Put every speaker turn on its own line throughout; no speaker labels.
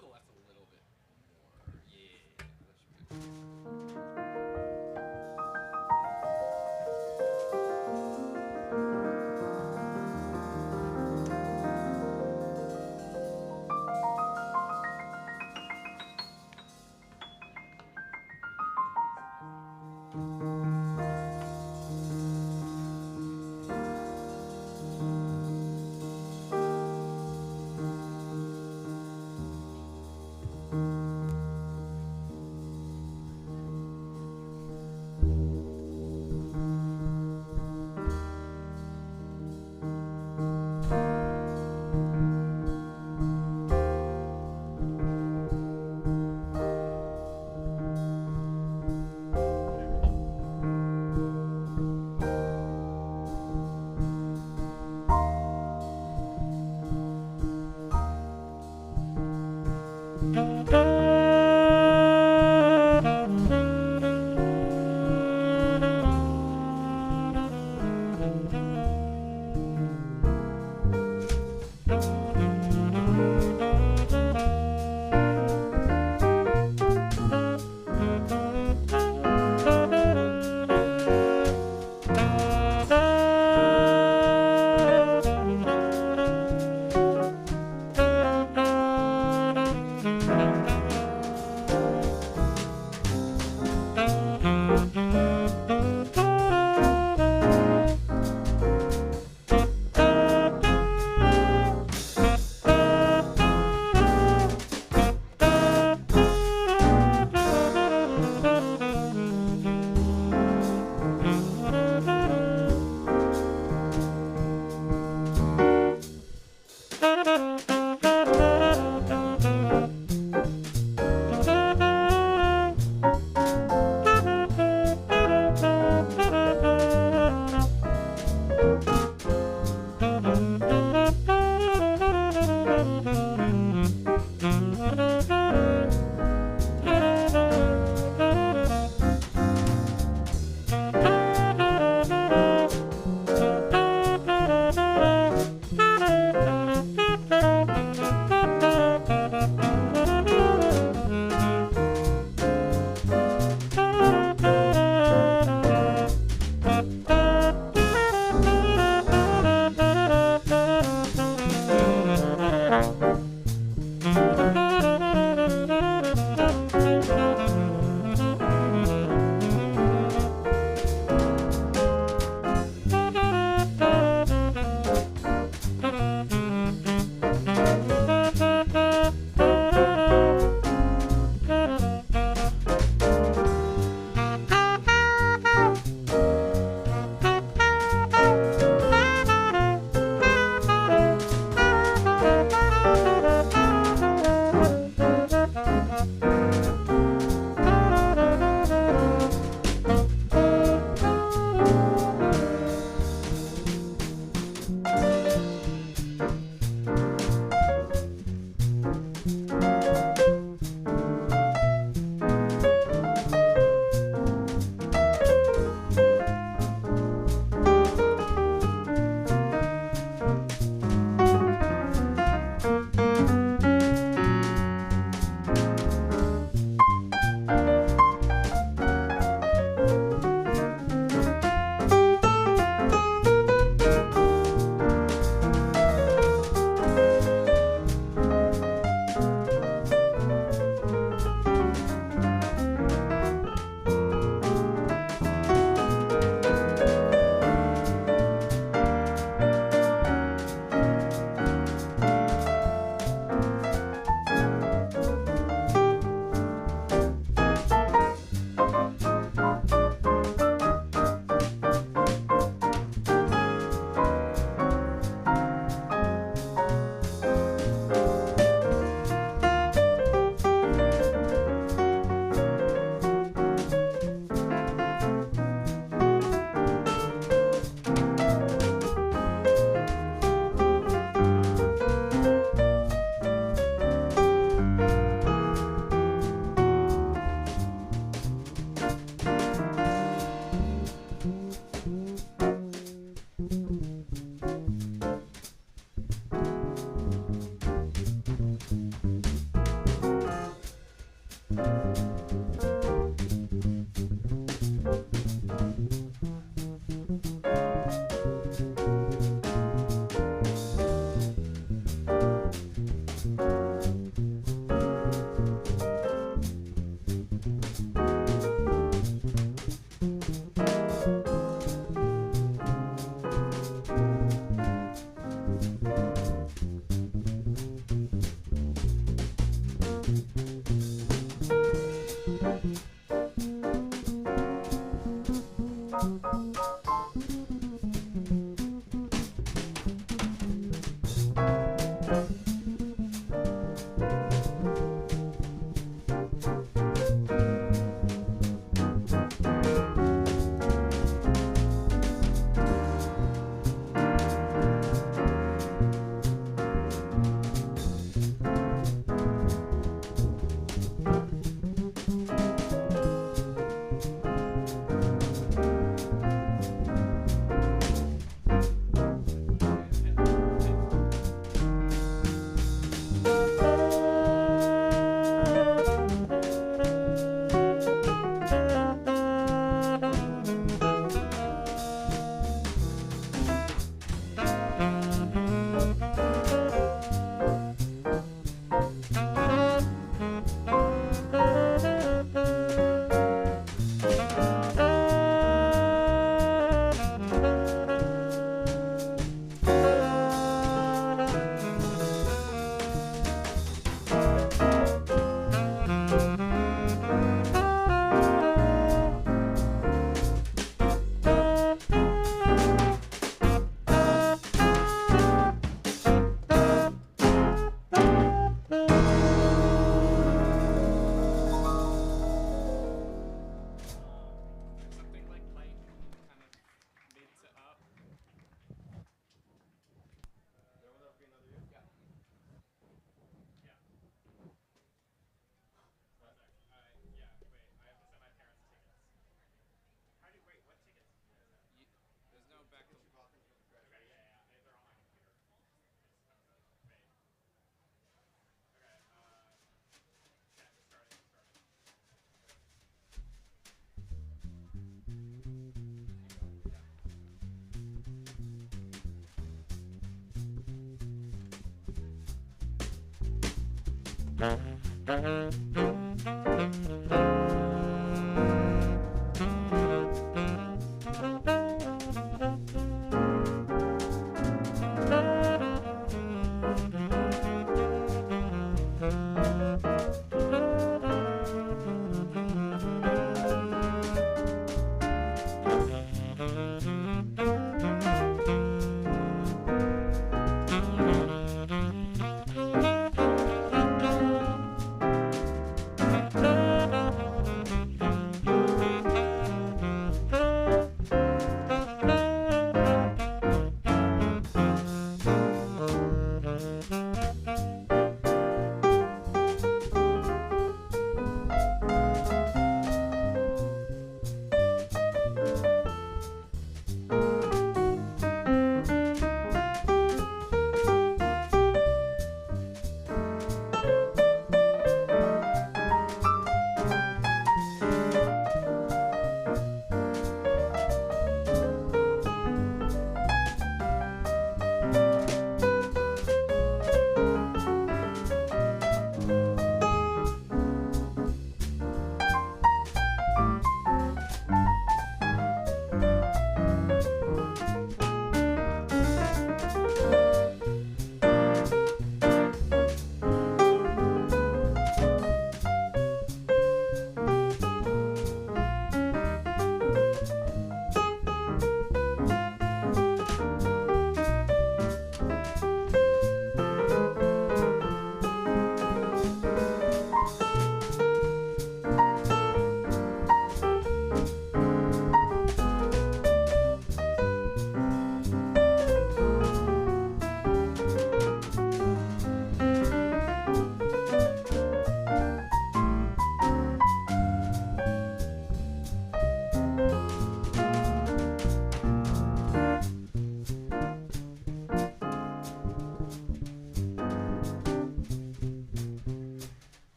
to the left a little bit more. Yeah, that should be good.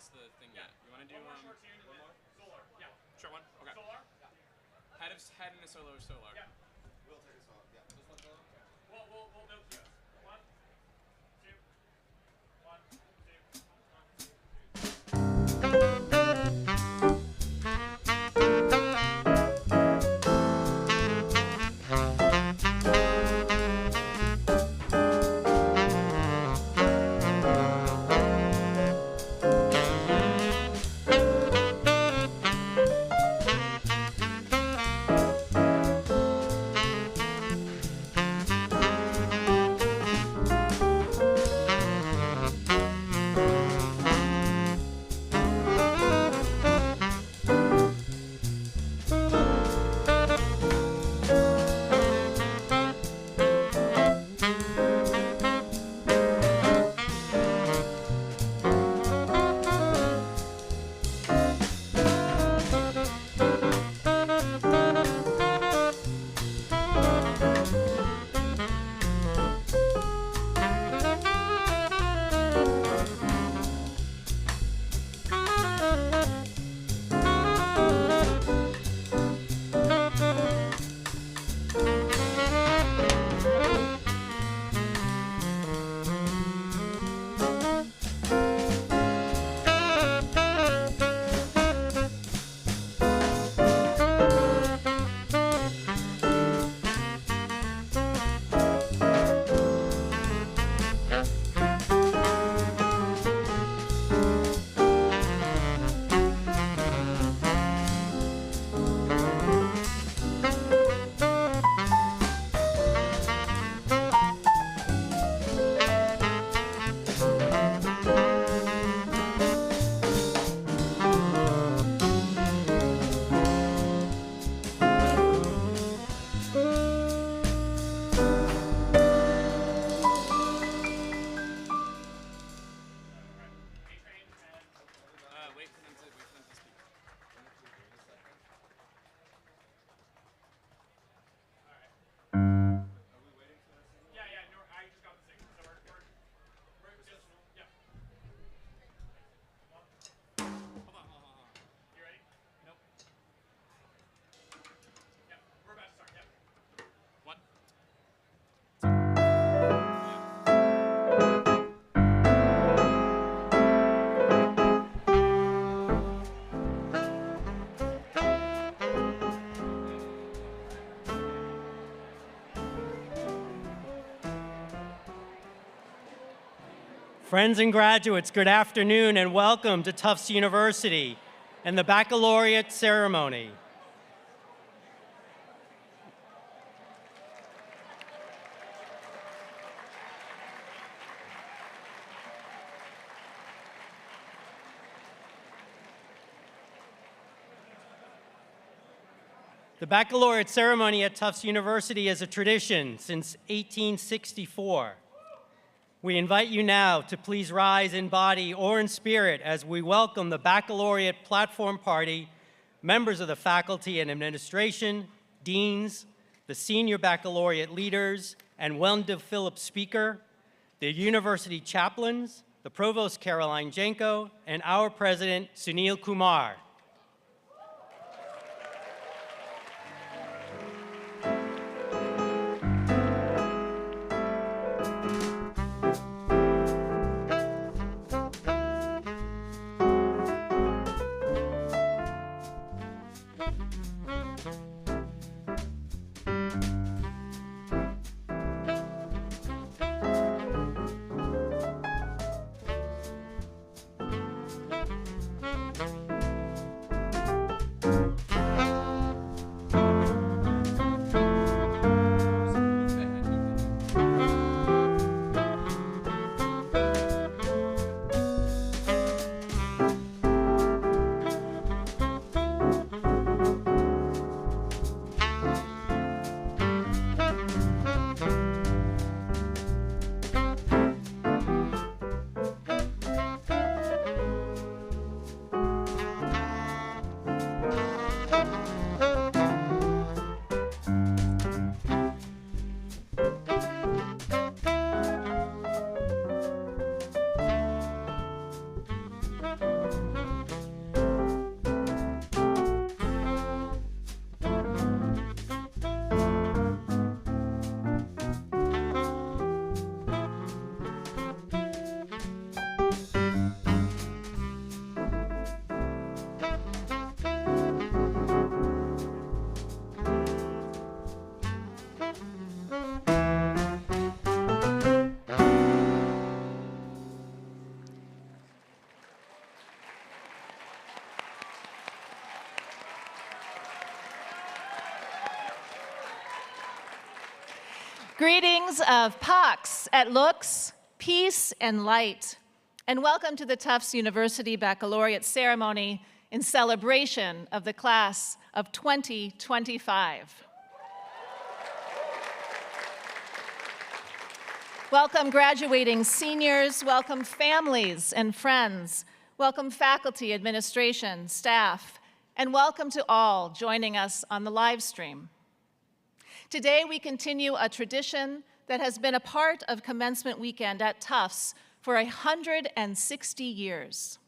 us the thing yet. You want to do
one more short tune and then solar. Yeah.
Short one? Okay.
Solar? Yeah.
Head in a solo or solar?
Yeah.
We'll take a solo. Yeah. Just one solo? Okay.
We'll do two. 1, 2, 1, 2, 1, 2, 2.
Friends and graduates, good afternoon and welcome to Tufts University and the Baccalaureate ceremony. The Baccalaureate ceremony at Tufts University is a tradition since 1864. We invite you now to please rise in body or in spirit as we welcome the Baccalaureate Platform Party, members of the faculty and administration, deans, the senior baccalaureate leaders, and Wendell Phillips Speaker, the university chaplains, the provost Caroline Janko, and our president Sunil Kumar.
Greetings of Pax et Lux, peace and light, and welcome to the Tufts University Baccalaureate ceremony in celebration of the class of 2025. Welcome graduating seniors, welcome families and friends, welcome faculty, administration, staff, and welcome to all joining us on the live stream. Today we continue a tradition that has been a part of commencement weekend at Tufts for 160 years.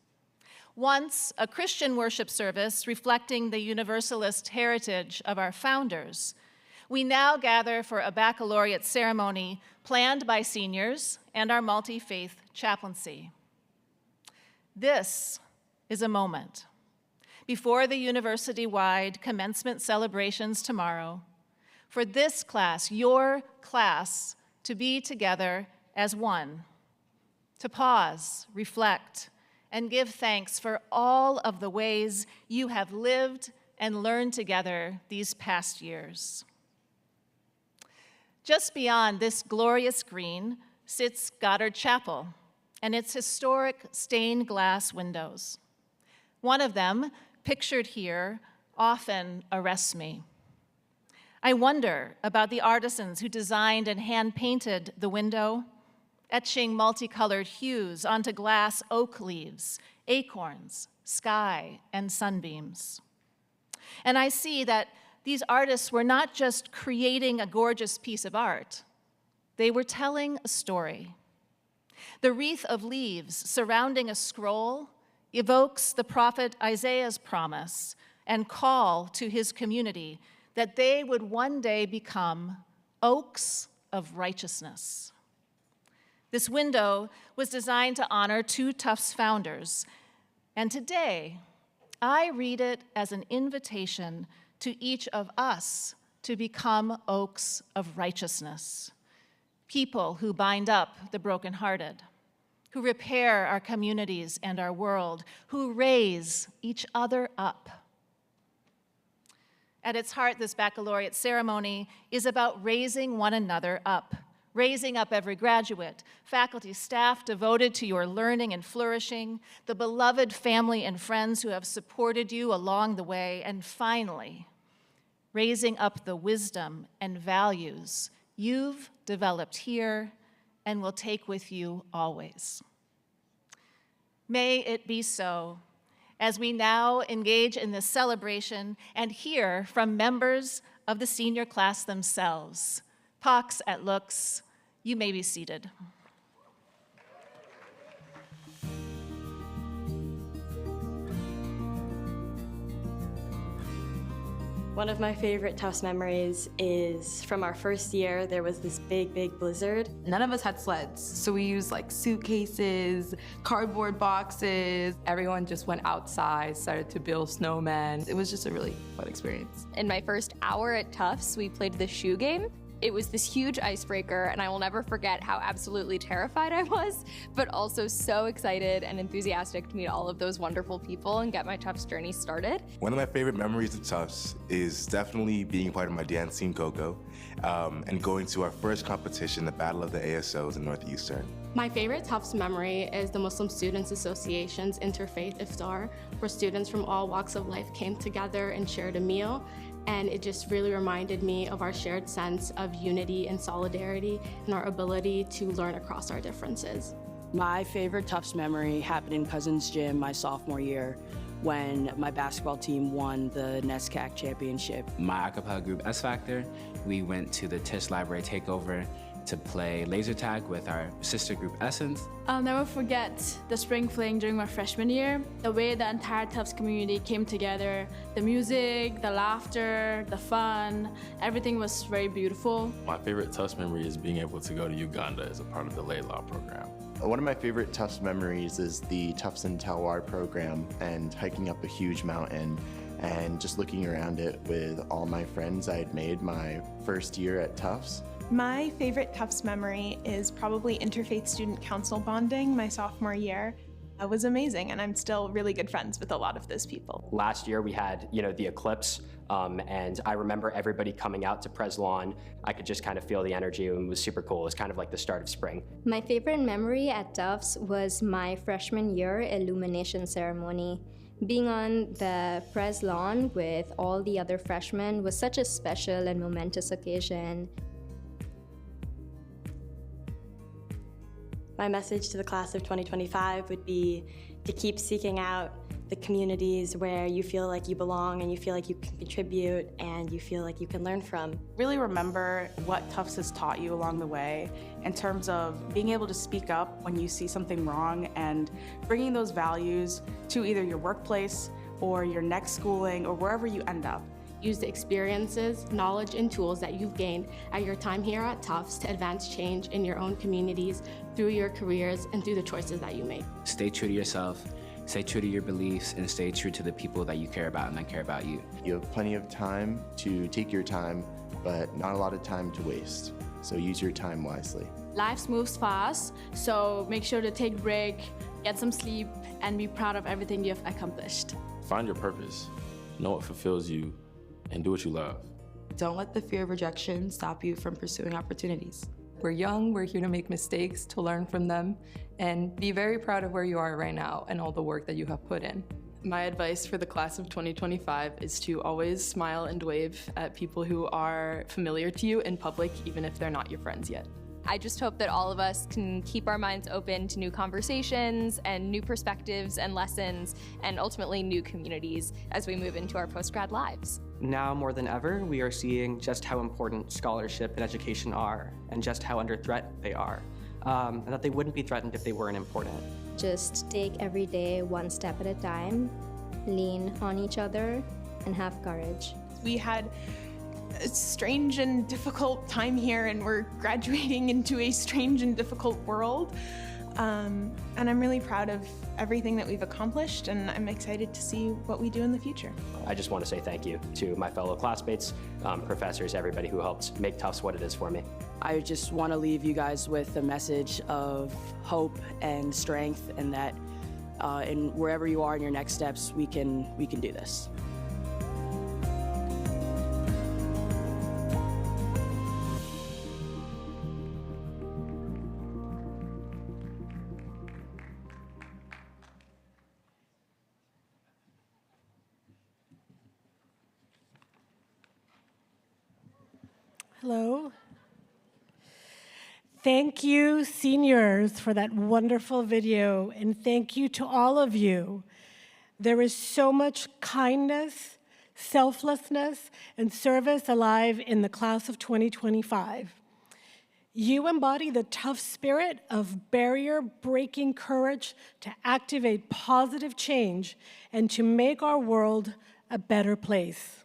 Once a Christian worship service reflecting the Universalist heritage of our founders, we now gather for a baccalaureate ceremony planned by seniors and our multi-faith chaplaincy. This is a moment. Before the university-wide commencement celebrations tomorrow, for this class, your class, to be together as one, to pause, reflect, and give thanks for all of the ways you have lived and learned together these past years. Just beyond this glorious green sits Goddard Chapel and its historic stained glass windows. One of them, pictured here, often arrests me. I wonder about the artisans who designed and hand-painted the window, etching multicolored hues onto glass oak leaves, acorns, sky, and sunbeams. And I see that these artists were not just creating a gorgeous piece of art, they were telling a story. The wreath of leaves surrounding a scroll evokes the prophet Isaiah's promise and call to his community that they would one day become oaks of righteousness. This window was designed to honor two Tufts founders, and today I read it as an invitation to each of us to become oaks of righteousness, people who bind up the brokenhearted, who repair our communities and our world, who raise each other up. At its heart, this baccalaureate ceremony is about raising one another up, raising up every graduate, faculty, staff devoted to your learning and flourishing, the beloved family and friends who have supported you along the way, and finally, raising up the wisdom and values you've developed here and will take with you always. May it be so as we now engage in this celebration and hear from members of the senior class themselves. Pax et Lux, you may be seated.
One of my favorite Tufts memories is from our first year. There was this big blizzard.
None of us had sleds, so we used like suitcases, cardboard boxes. Everyone just went outside, started to build snowmen. It was just a really fun experience.
In my first hour at Tufts, we played the shoe game. It was this huge icebreaker, and I will never forget how absolutely terrified I was, but also so excited and enthusiastic to meet all of those wonderful people and get my Tufts journey started.
One of my favorite memories of Tufts is definitely being part of my dance team, Coco, and going to our first competition, the Battle of the ASOs in Northeastern.
My favorite Tufts memory is the Muslim Students Association's Interfaith Iftar, where students from all walks of life came together and shared a meal. And it just really reminded me of our shared sense of unity and solidarity and our ability to learn across our differences.
My favorite Tufts memory happened in Cousins Gym my sophomore year when my basketball team won the NESCAC championship.
My acapella group S Factor, we went to the Tisch Library Takeover to play laser tag with our sister group Essence.
I'll never forget the spring fling during my freshman year. The way the entire Tufts community came together, the music, the laughter, the fun, everything was very beautiful.
My favorite Tufts memory is being able to go to Uganda as a part of the Laylaw program.
One of my favorite Tufts memories is the Tufts and Talwar program and hiking up a huge mountain and just looking around it with all my friends I had made my first year at Tufts.
My favorite Tufts memory is probably Interfaith Student Council bonding my sophomore year. was amazing, and I'm still really good friends with a lot of those people.
Last year we had, the eclipse, and I remember everybody coming out to Pres Lawn. I could just kind of feel the energy, and it was super cool. It was kind of like the start of spring.
My favorite memory at Tufts was my freshman year illumination ceremony. Being on the Pres Lawn with all the other freshmen was such a special and momentous occasion.
My message to the class of 2025 would be to keep seeking out the communities where you feel like you belong and you feel like you can contribute and you feel like you can learn from.
Really remember what Tufts has taught you along the way in terms of being able to speak up when you see something wrong and bringing those values to either your workplace or your next schooling or wherever you end up.
Use the experiences, knowledge, and tools that you've gained at your time here at Tufts to advance change in your own communities through your careers and through the choices that you make.
Stay true to yourself, stay true to your beliefs, and stay true to the people that you care about and that care about you.
You have plenty of time to take your time, but not a lot of time to waste. So use your time wisely.
Life moves fast, so make sure to take a break, get some sleep, and be proud of everything you've accomplished.
Find your purpose, know what fulfills you, and do what you love.
Don't let the fear of rejection stop you from pursuing opportunities. We're young, we're here to make mistakes, to learn from them, and be very proud of where you are right now and all the work that you have put in.
My advice for the class of 2025 is to always smile and wave at people who are familiar to you in public, even if they're not your friends yet.
I just hope that all of us can keep our minds open to new conversations and new perspectives and lessons and ultimately new communities as we move into our post-grad lives.
Now more than ever, we are seeing just how important scholarship and education are and just how under threat they are, and that they wouldn't be threatened if they weren't important.
Just take every day one step at a time, lean on each other, and have courage.
We had a strange and difficult time here, and we're graduating into a strange and difficult world. And I'm really proud of everything that we've accomplished, and I'm excited to see what we do in the future.
I just want to say thank you to my fellow classmates, professors, everybody who helped make Tufts what it is for me.
I just want to leave you guys with a message of hope and strength, and that in wherever you are in your next steps, we can do this.
Hello. Thank you, seniors, for that wonderful video, and thank you to all of you. There is so much kindness, selflessness, and service alive in the class of 2025. You embody the tough spirit of barrier-breaking courage to activate positive change and to make our world a better place.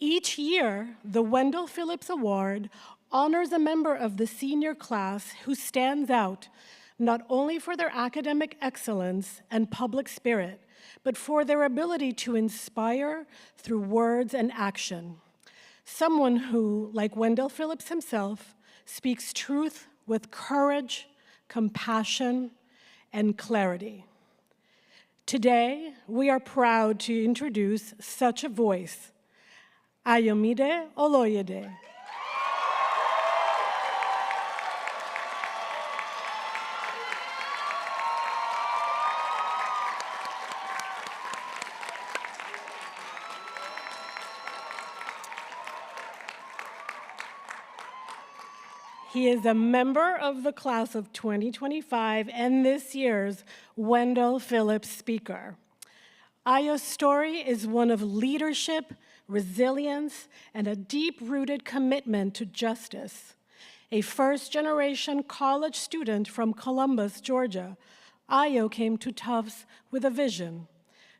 Each year, the Wendell Phillips Award honors a member of the senior class who stands out not only for their academic excellence and public spirit, but for their ability to inspire through words and action. Someone who, like Wendell Phillips himself, speaks truth with courage, compassion, and clarity. Today, we are proud to introduce such a voice, Ayomide Oloyede. He is a member of the class of 2025 and this year's Wendell Phillips Speaker. Ayo's story is one of leadership, resilience, and a deep-rooted commitment to justice. A first-generation college student from Columbus, Georgia, Ayo came to Tufts with a vision: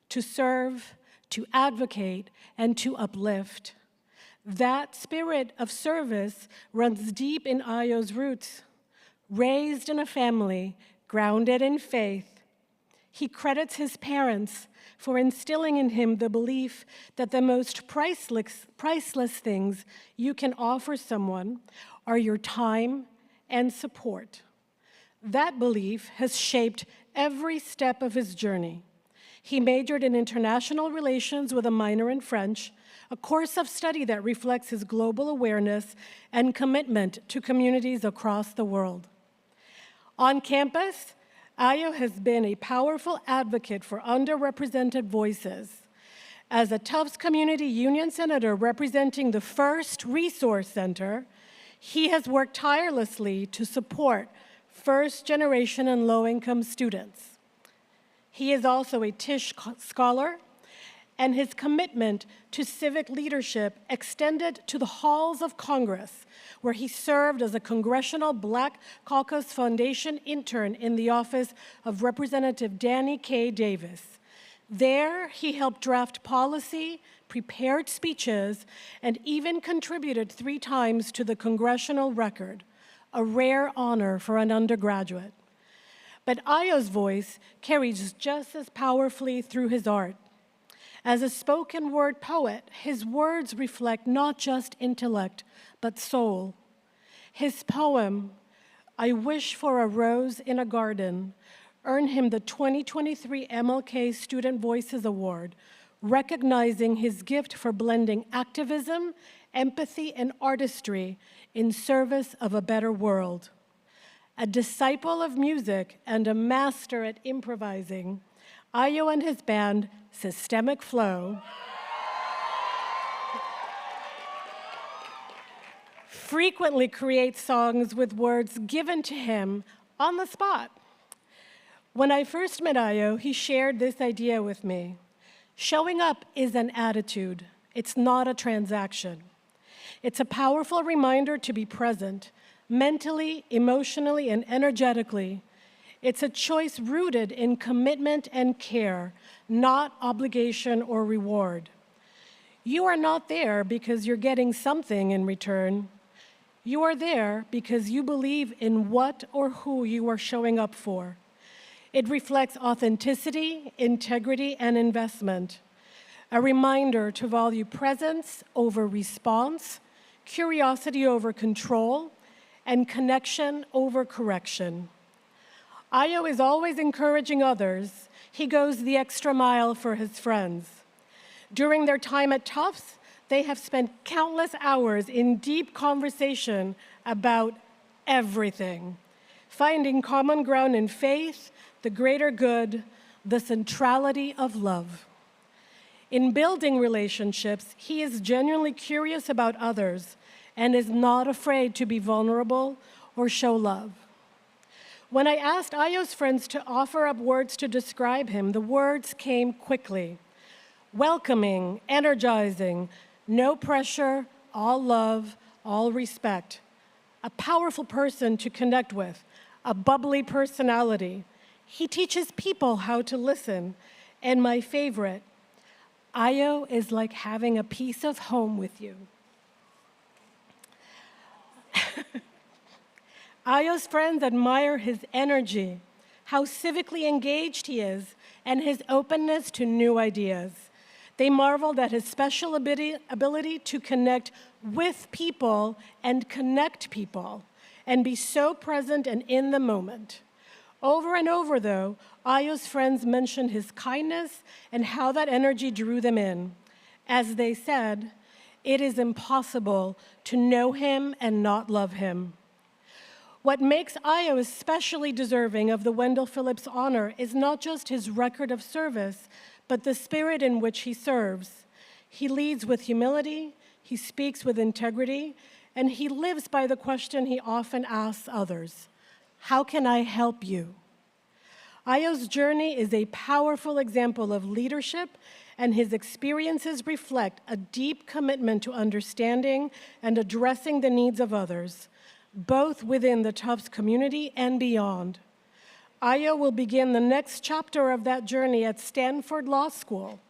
to serve, to advocate, and to uplift. That spirit of service runs deep in Ayo's roots. Raised in a family grounded in faith, he credits his parents for instilling in him the belief that the most priceless things you can offer someone are your time and support. That belief has shaped every step of his journey. He majored in international relations with a minor in French, a course of study that reflects his global awareness and commitment to communities across the world. On campus, Ayo has been a powerful advocate for underrepresented voices. As a Tufts Community Union Senator representing the first resource center, he has worked tirelessly to support first-generation and low-income students. He is also a Tisch Scholar, and his commitment to civic leadership extended to the halls of Congress, where he served as a Congressional Black Caucus Foundation intern in the office of Representative Danny K. Davis. There, he helped draft policy, prepared speeches, and even contributed 3 times to the Congressional Record, a rare honor for an undergraduate. But Ayo's voice carries just as powerfully through his art. As a spoken word poet, his words reflect not just intellect, but soul. His poem, I Wish for a Rose in a Garden, earned him the 2023 MLK Student Voices Award, recognizing his gift for blending activism, empathy, and artistry in service of a better world. A disciple of music and a master at improvising, Ayo and his band, Systemic Flow, frequently create songs with words given to him on the spot. When I first met Ayo, he shared this idea with me. Showing up is an attitude. It's not a transaction. It's a powerful reminder to be present, mentally, emotionally, and energetically. It's a choice rooted in commitment and care, not obligation or reward. You are not there because you're getting something in return. You are there because you believe in what or who you are showing up for. It reflects authenticity, integrity, and investment. A reminder to value presence over response, curiosity over control, and connection over correction. Ayo is always encouraging others. He goes the extra mile for his friends. During their time at Tufts, they have spent countless hours in deep conversation about everything, finding common ground in faith, the greater good, the centrality of love. In building relationships, he is genuinely curious about others and is not afraid to be vulnerable or show love. When I asked Ayo's friends to offer up words to describe him, the words came quickly. Welcoming, energizing, no pressure, all love, all respect. A powerful person to connect with, a bubbly personality. He teaches people how to listen. And my favorite, Ayo is like having a piece of home with you. Ayo's friends admire his energy, how civically engaged he is, and his openness to new ideas. They marveled at his special ability to connect with people and connect people, and be so present and in the moment. Over and over, though, Ayo's friends mentioned his kindness and how that energy drew them in. As they said, it is impossible to know him and not love him. What makes Ayo especially deserving of the Wendell Phillips Honor is not just his record of service, but the spirit in which he serves. He leads with humility, he speaks with integrity, and he lives by the question he often asks others: how can I help you? Ayo's journey is a powerful example of leadership, and his experiences reflect a deep commitment to understanding and addressing the needs of others, both within the Tufts community and beyond. Ayo will begin the next chapter of that journey at Stanford Law School.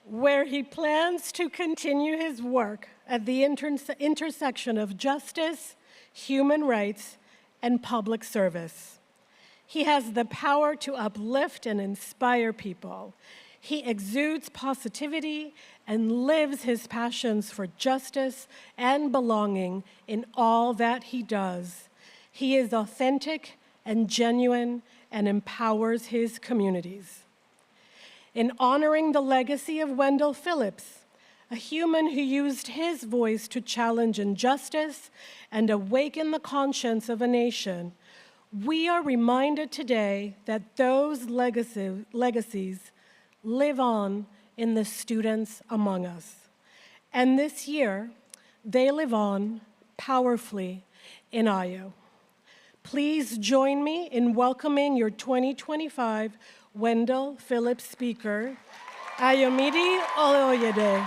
Where he plans to continue his work at the intersection of justice, human rights, and public service. He has the power to uplift and inspire people. He exudes positivity and lives his passions for justice and belonging in all that he does. He is authentic and genuine and empowers his communities. In honoring the legacy of Wendell Phillips, a human who used his voice to challenge injustice and awaken the conscience of a nation, we are reminded today that those legacies live on in the students among us. And this year, they live on powerfully in IO. Please join me in welcoming your 2025 Wendell Phillips Speaker, Ayomide Oloyede.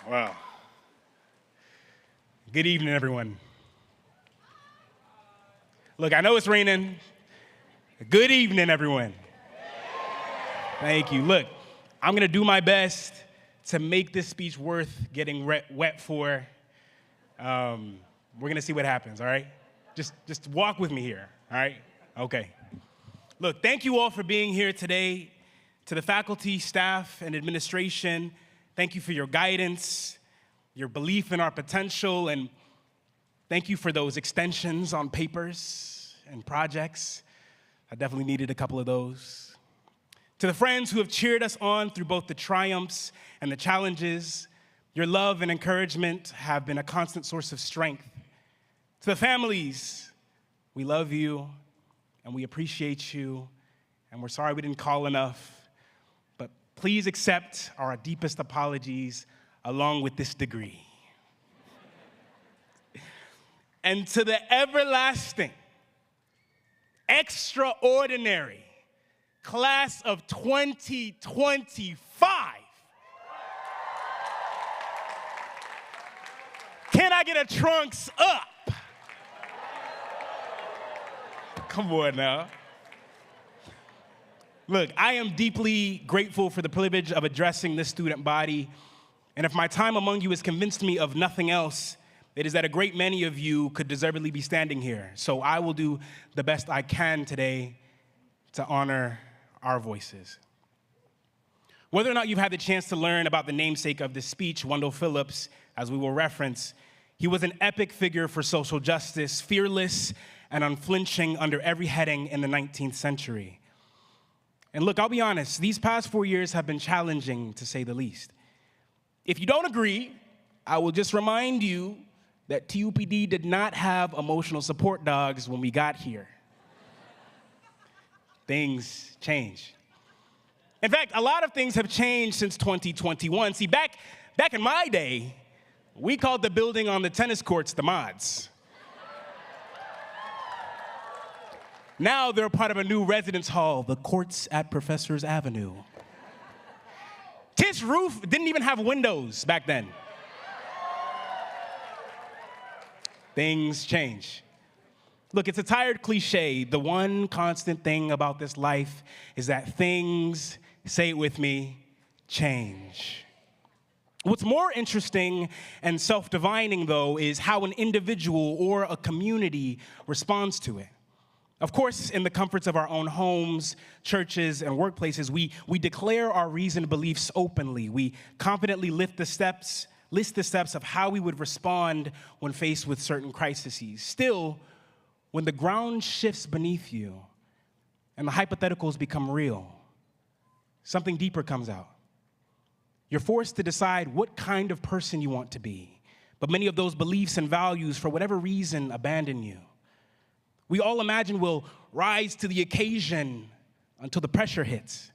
Wow. Good evening, everyone. Look, I know it's raining. Good evening, everyone. Thank you. Look, I'm going to do my best to make this speech worth getting wet for. We're going to see what happens, all right? Just walk with me here, all right? Okay. Look, thank you all for being here today. To the faculty, staff, and administration, thank you for your guidance, your belief in our potential, and thank you for those extensions on papers and projects. I definitely needed a couple of those. To the friends who have cheered us on through both the triumphs and the challenges, your love and encouragement have been a constant source of strength. To the families, we love you and we appreciate you, and we're sorry we didn't call enough. Please accept our deepest apologies along with this degree. And to the everlasting, extraordinary class of 2025, can I get a trunks up? Come on now. Look, I am deeply grateful for the privilege of addressing this student body, and if my time among you has convinced me of nothing else, it is that a great many of you could deservedly be standing here. So I will do the best I can today to honor our voices. Whether or not you've had the chance to learn about the namesake of this speech, Wendell Phillips, as we will reference, he was an epic figure for social justice, fearless and unflinching under every heading in the 19th century. And look, I'll be honest, these past 4 years have been challenging, to say the least. If you don't agree, I will just remind you that TUPD did not have emotional support dogs when we got here. Things change. In fact, a lot of things have changed since 2021. See, back in my day, we called the building on the tennis courts the mods. Now they're part of a new residence hall, the Courts at Professors Avenue. This roof didn't even have windows back then. Things change. Look, it's a tired cliche. The one constant thing about this life is that things, say it with me, change. What's more interesting and self-defining, though, is how an individual or a community responds to it. Of course, in the comforts of our own homes, churches, and workplaces, we declare our reasoned beliefs openly. We confidently list the steps of how we would respond when faced with certain crises. Still, when the ground shifts beneath you and the hypotheticals become real, something deeper comes out. You're forced to decide what kind of person you want to be, but many of those beliefs and values, for whatever reason, abandon you. We all imagine we'll rise to the occasion until the pressure hits.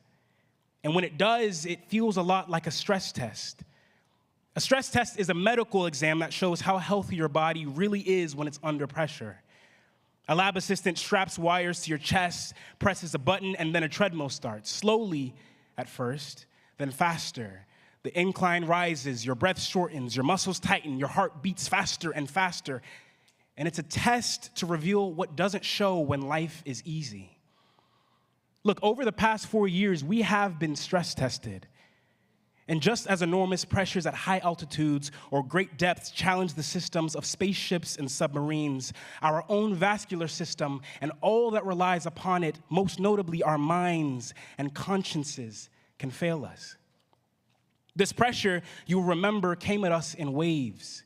And when it does, it feels a lot like a stress test. A stress test is a medical exam that shows how healthy your body really is when it's under pressure. A lab assistant straps wires to your chest, presses a button, and then a treadmill starts. Slowly at first, then faster, The incline rises, your breath shortens, your muscles tighten, your heart beats faster and faster. And it's a test to reveal what doesn't show when life is easy. Look, over the past 4 years, we have been stress tested. And just as enormous pressures at high altitudes or great depths challenge the systems of spaceships and submarines, our own vascular system and all that relies upon it, most notably our minds and consciences, can fail us. This pressure, you'll remember, came at us in waves.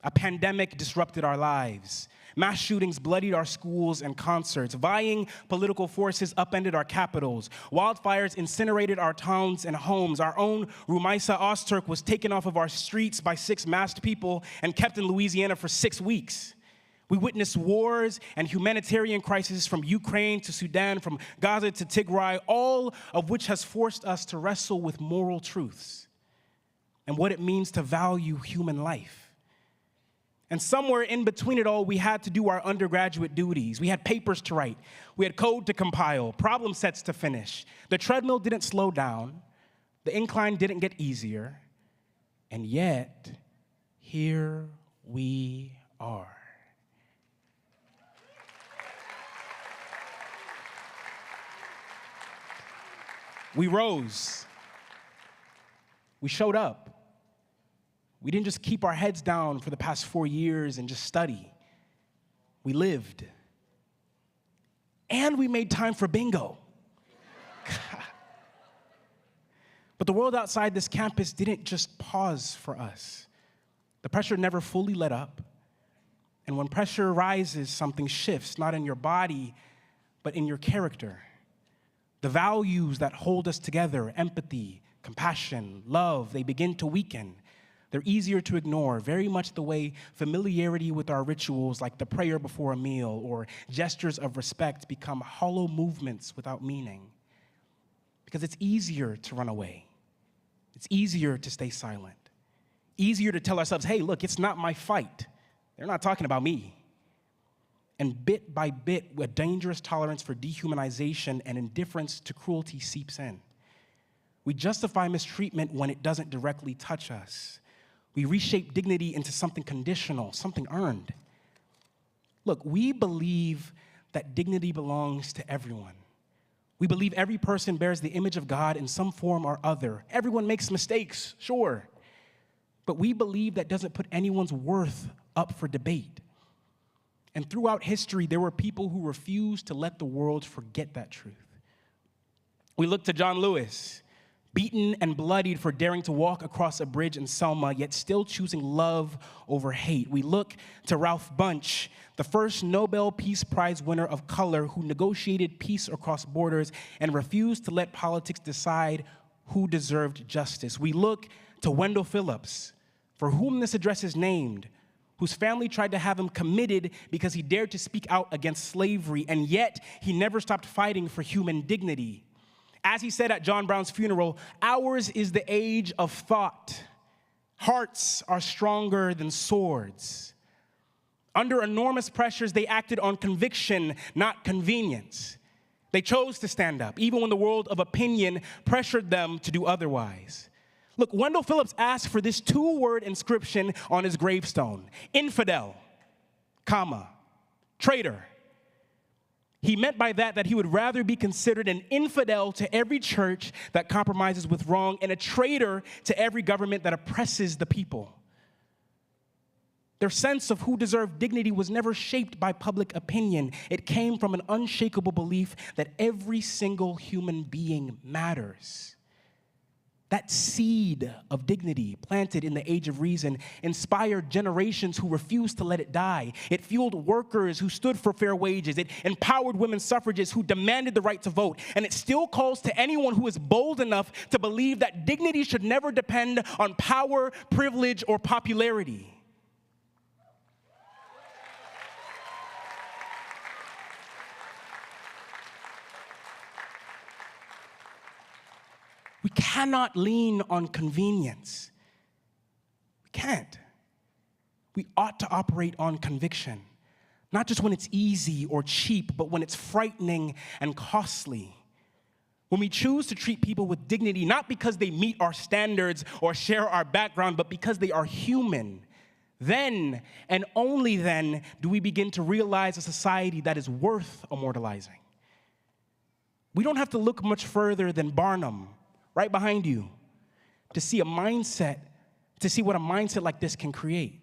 A pandemic disrupted our lives. Mass shootings bloodied our schools and concerts. Vying political forces upended our capitals. Wildfires incinerated our towns and homes. Our own Rumaisa Ozturk was taken off of our streets by 6 masked people and kept in Louisiana for 6 weeks. We witnessed wars and humanitarian crises from Ukraine to Sudan, from Gaza to Tigray, all of which has forced us to wrestle with moral truths and what it means to value human life. And somewhere in between it all, we had to do our undergraduate duties. We had papers to write. We had code to compile, problem sets to finish. The treadmill didn't slow down. The incline didn't get easier. And yet, here we are. We rose. We showed up. We didn't just keep our heads down for the past 4 years and just study. We lived. And we made time for bingo. But the world outside this campus didn't just pause for us. The pressure never fully let up. And when pressure rises, something shifts, not in your body, but in your character. The values that hold us together, empathy, compassion, love, they begin to weaken. They're easier to ignore, very much the way familiarity with our rituals like the prayer before a meal or gestures of respect become hollow movements without meaning. Because it's easier to run away. It's easier to stay silent. Easier to tell ourselves, hey, look, it's not my fight. They're not talking about me. And bit by bit, a dangerous tolerance for dehumanization and indifference to cruelty seeps in. We justify mistreatment when it doesn't directly touch us. We reshape dignity into something conditional, something earned. Look, we believe that dignity belongs to everyone. We believe every person bears the image of God in some form or other. Everyone makes mistakes, sure. But we believe that doesn't put anyone's worth up for debate. And throughout history, there were people who refused to let the world forget that truth. We look to John Lewis, beaten and bloodied for daring to walk across a bridge in Selma, yet still choosing love over hate. We look to Ralph Bunche, the first Nobel Peace Prize winner of color who negotiated peace across borders and refused to let politics decide who deserved justice. We look to Wendell Phillips, for whom this address is named, whose family tried to have him committed because he dared to speak out against slavery, and yet he never stopped fighting for human dignity. As he said at John Brown's funeral, ours is the age of thought. Hearts are stronger than swords. Under enormous pressures, they acted on conviction, not convenience. They chose to stand up, even when the world of opinion pressured them to do otherwise. Look, Wendell Phillips asked for this 2-word inscription on his gravestone: infidel, comma, traitor. He meant by that he would rather be considered an infidel to every church that compromises with wrong and a traitor to every government that oppresses the people. Their sense of who deserved dignity was never shaped by public opinion. It came from an unshakable belief that every single human being matters. That seed of dignity planted in the age of reason inspired generations who refused to let it die. It fueled workers who stood for fair wages. It empowered women suffragists who demanded the right to vote. And it still calls to anyone who is bold enough to believe that dignity should never depend on power, privilege, or popularity. We cannot lean on convenience. We can't. We ought to operate on conviction, not just when it's easy or cheap, but when it's frightening and costly. when we choose to treat people with dignity, not because they meet our standards or share our background, but because they are human, then and only then do we begin to realize a society that is worth immortalizing. We don't have to look much further than Barnum, right behind you, to see what a mindset like this can create.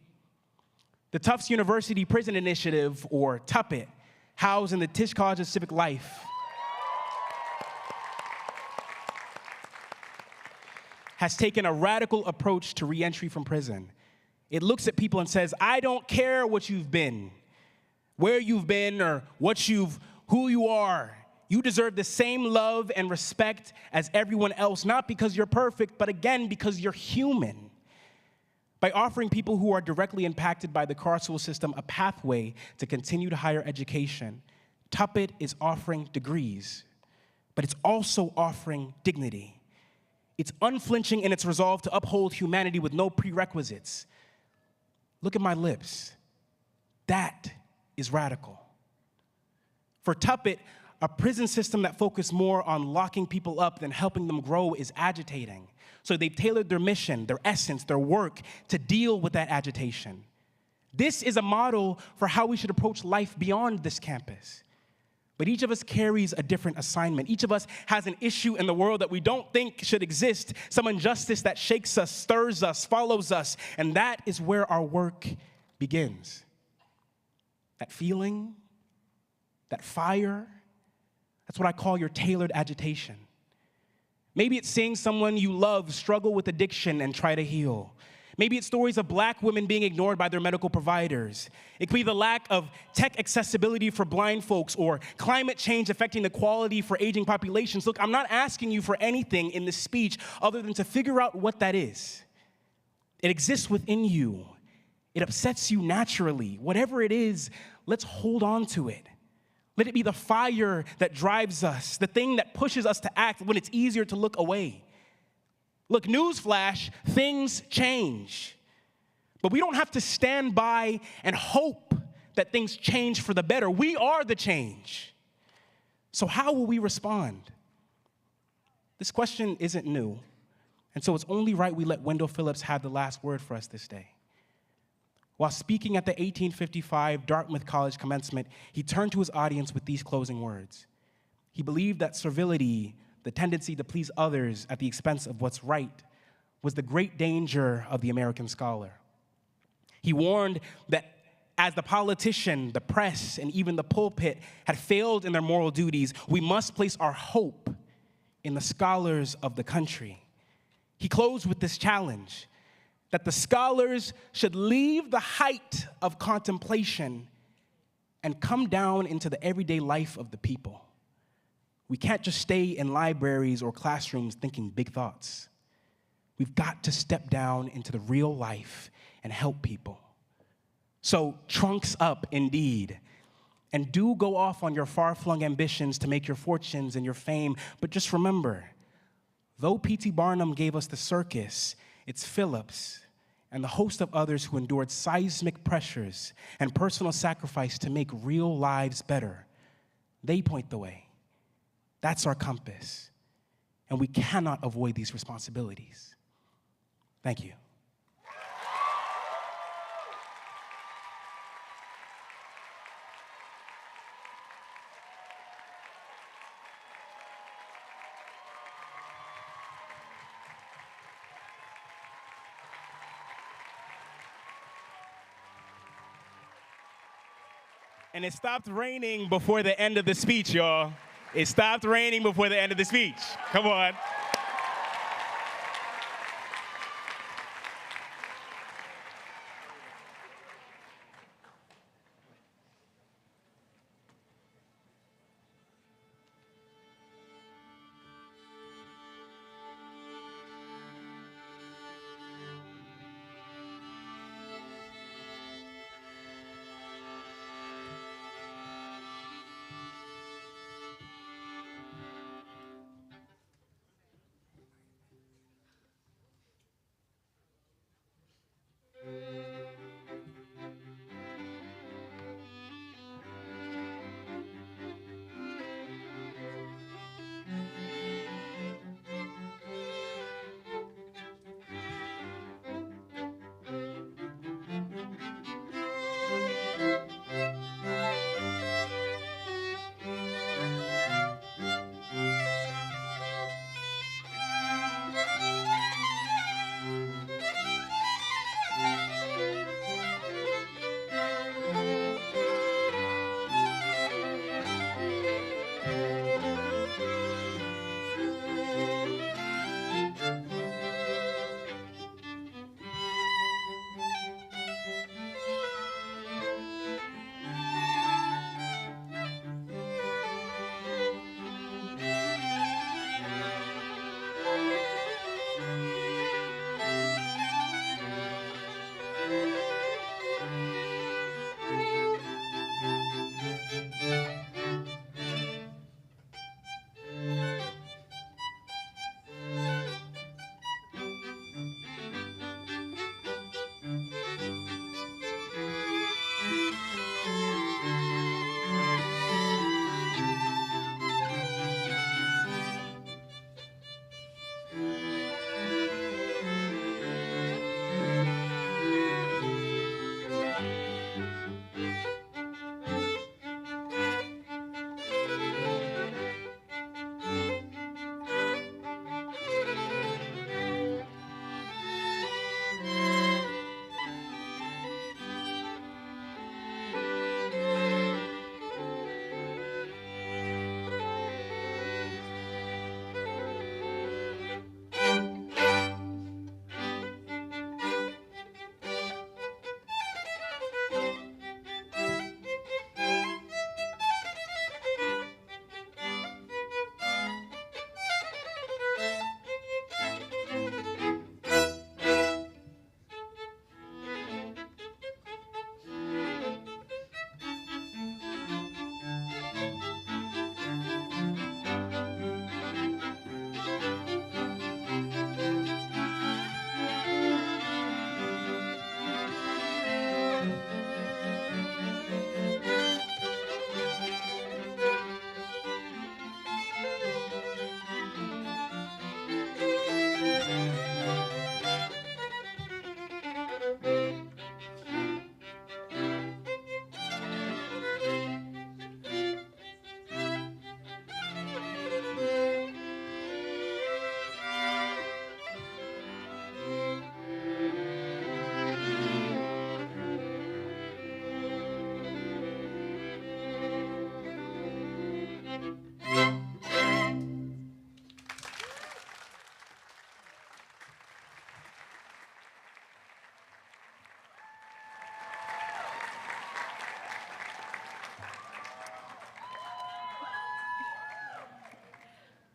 The Tufts University Prison Initiative, or TUPIT, housed in the Tisch College of Civic Life, has taken a radical approach to reentry from prison. It looks at people and says, I don't care what you've been, where you've been, or who you are. You deserve the same love and respect as everyone else, not because you're perfect, but again, because you're human. By offering people who are directly impacted by the carceral system a pathway to continue to higher education, TUPIT is offering degrees, but it's also offering dignity. It's unflinching in its resolve to uphold humanity with no prerequisites. Look at my lips. That is radical. For TUPIT, a prison system that focuses more on locking people up than helping them grow is agitating. So they've tailored their mission, their essence, their work to deal with that agitation. This is a model for how we should approach life beyond this campus. But each of us carries a different assignment. Each of us has an issue in the world that we don't think should exist, some injustice that shakes us, stirs us, follows us, and that is where our work begins. That feeling, that fire, that's what I call your tailored agitation. Maybe it's seeing someone you love struggle with addiction and try to heal. Maybe it's stories of Black women being ignored by their medical providers. It could be the lack of tech accessibility for blind folks or climate change affecting the quality for aging populations. Look, I'm not asking you for anything in this speech other than to figure out what that is. It exists within you. It upsets you naturally. Whatever it is, let's hold on to it. Let it be the fire that drives us, the thing that pushes us to act when it's easier to look away. Look, newsflash, things change. But we don't have to stand by and hope that things change for the better. We are the change. So how will we respond? This question isn't new, and so it's only right we let Wendell Phillips have the last word for us this day. While speaking at the 1855 Dartmouth College commencement, he turned to his audience with these closing words. He believed that servility, the tendency to please others at the expense of what's right, was the great danger of the American scholar. He warned that as the politician, the press, and even the pulpit had failed in their moral duties, we must place our hope in the scholars of the country. He closed with this challenge, that the scholars should leave the height of contemplation and come down into the everyday life of the people. We can't just stay in libraries or classrooms thinking big thoughts. We've got to step down into the real life and help people. So trunks up indeed, and do go off on your far-flung ambitions to make your fortunes and your fame, but just remember, though P.T. Barnum gave us the circus, it's Phillips and the host of others who endured seismic pressures and personal sacrifice to make real lives better. They point the way. That's our compass, and we cannot avoid these responsibilities. Thank you. And it stopped raining before the end of the speech, y'all. It stopped raining before the end of the speech. Come on.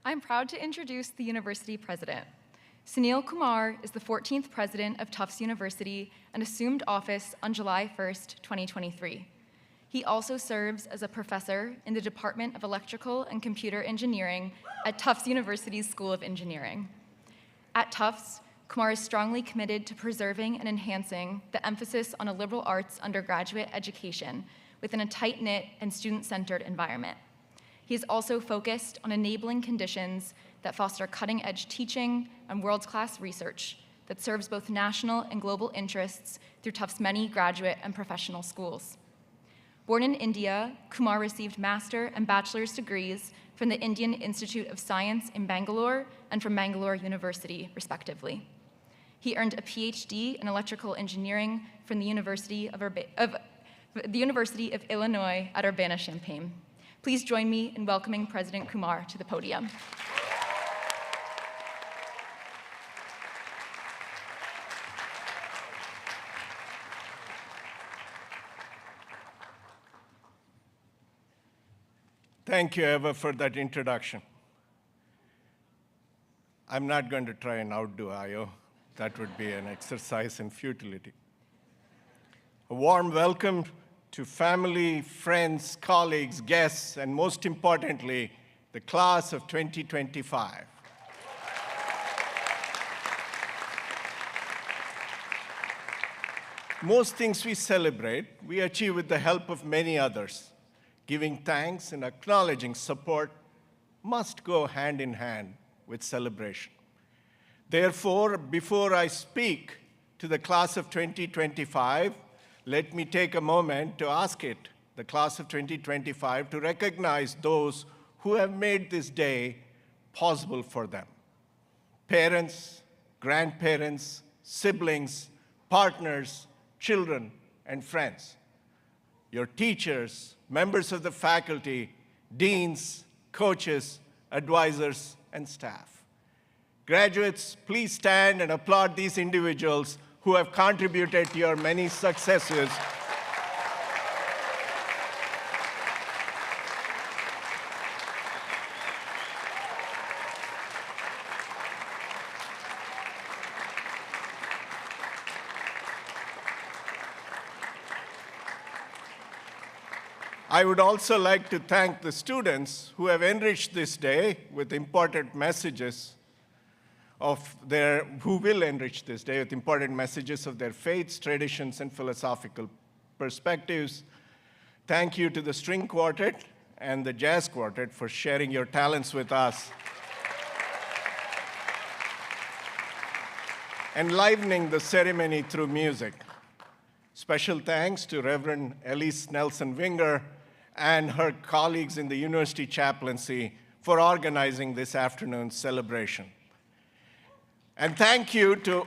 I'm proud to introduce the university president. Sunil Kumar is the 14th president of Tufts University and assumed office on July 1st, 2023. He also serves as a professor in the Department of Electrical and Computer Engineering at Tufts University's School of Engineering. At Tufts, Kumar is strongly committed to preserving and enhancing the emphasis on a liberal arts undergraduate education within a tight-knit and student-centered environment. He is also focused on enabling conditions that foster cutting-edge teaching and world-class research that serves both national and global interests through Tufts' many graduate and professional schools. Born in India, Kumar received master and bachelor's degrees from the Indian Institute of Science in Bangalore and from Bangalore University, respectively. He earned a PhD in electrical engineering from the University of Illinois at Urbana-Champaign. Please join me in welcoming President Kumar to the podium.
Thank you, Eva, for that introduction. I'm not going to try and outdo Ayo. That would be an exercise in futility. A warm welcome to family, friends, colleagues, guests, and most importantly, the class of 2025. Most things we celebrate, we achieve with the help of many others. Giving thanks and acknowledging support must go hand in hand with celebration. Therefore, before I speak to the class of 2025, let me take a moment to ask the class of 2025, to recognize those who have made this day possible for them. Parents, grandparents, siblings, partners, children, and friends. Your teachers, members of the faculty, deans, coaches, advisors, and staff. Graduates, please stand and applaud these individuals who have contributed to your many successes. I would also like to thank the students who have enriched this day with important messages who will enrich this day with important messages of their faiths, traditions, and philosophical perspectives. Thank you to the string quartet and the jazz quartet for sharing your talents with us, enlivening the ceremony through music. Special thanks to Reverend Elise Nelson-Winger and her colleagues in the University Chaplaincy for organizing this afternoon's celebration. And thank you to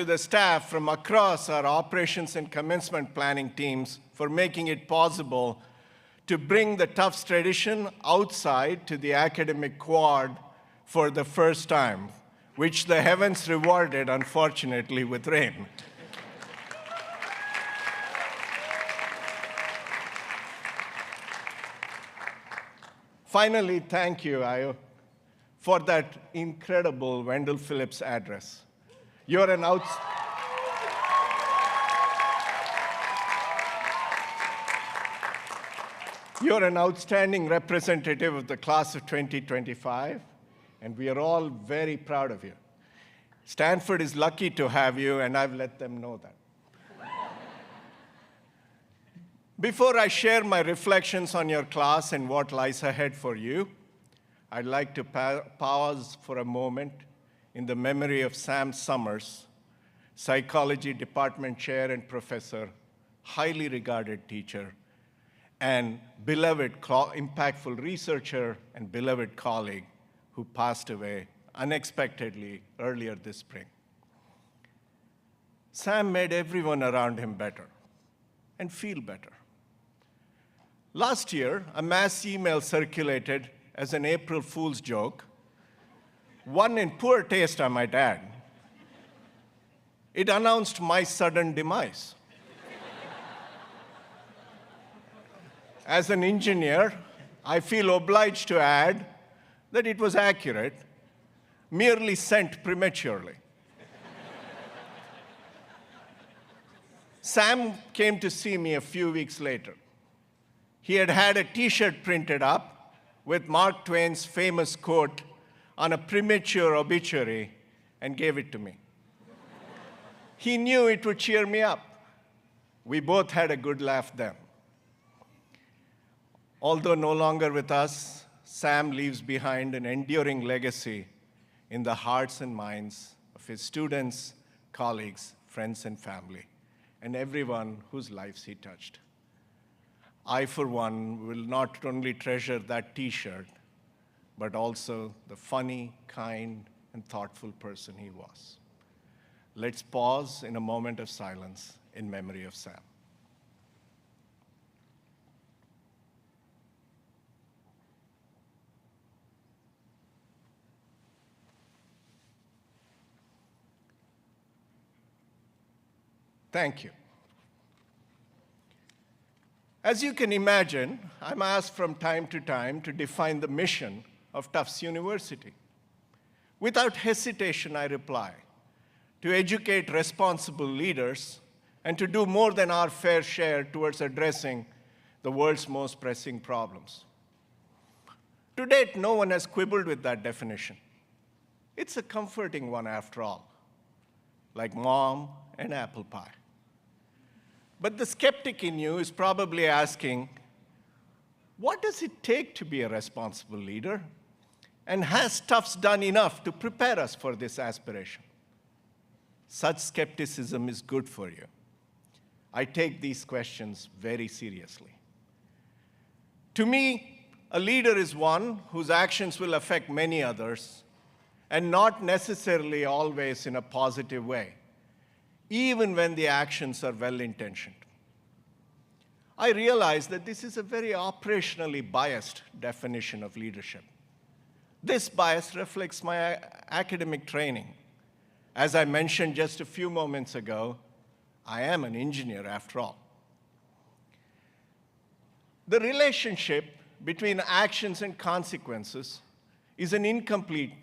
the staff from across our operations and commencement planning teams for making it possible to bring the Tufts tradition outside to the academic quad for the first time, which the heavens rewarded, unfortunately, with rain. Finally, thank you, Ayo, for that incredible Wendell Phillips address. You're an outstanding representative of the class of 2025, and we are all very proud of you. Stanford is lucky to have you, and I've let them know that. Before I share my reflections on your class and what lies ahead for you, I'd like to pause for a moment in the memory of Sam Summers, psychology department chair and professor, highly regarded teacher, and beloved, impactful researcher and beloved colleague who passed away unexpectedly earlier this spring. Sam made everyone around him better and feel better. Last year, a mass email circulated as an April Fool's joke, one in poor taste, I might add. It announced my sudden demise. As an engineer, I feel obliged to add that it was accurate, merely sent prematurely. Sam came to see me a few weeks later. He had had a T-shirt printed up with Mark Twain's famous quote on a premature obituary and gave it to me. He knew it would cheer me up. We both had a good laugh then. Although no longer with us, Sam leaves behind an enduring legacy in the hearts and minds of his students, colleagues, friends, and family, and everyone whose lives he touched. I, for one, will not only treasure that T-shirt, but also the funny, kind, and thoughtful person he was. Let's pause in a moment of silence in memory of Sam. Thank you. As you can imagine, I'm asked from time to time to define the mission of Tufts University. Without hesitation, I reply, to educate responsible leaders and to do more than our fair share towards addressing the world's most pressing problems. To date, no one has quibbled with that definition. It's a comforting one after all, like mom and apple pie. But the skeptic in you is probably asking, what does it take to be a responsible leader? And has Tufts done enough to prepare us for this aspiration? Such skepticism is good for you. I take these questions very seriously. To me, a leader is one whose actions will affect many others, and not necessarily always in a positive way, even when the actions are well-intentioned. I realize that this is a very operationally biased definition of leadership. This bias reflects my academic training. As I mentioned just a few moments ago, I am an engineer after all. The relationship between actions and consequences is an incomplete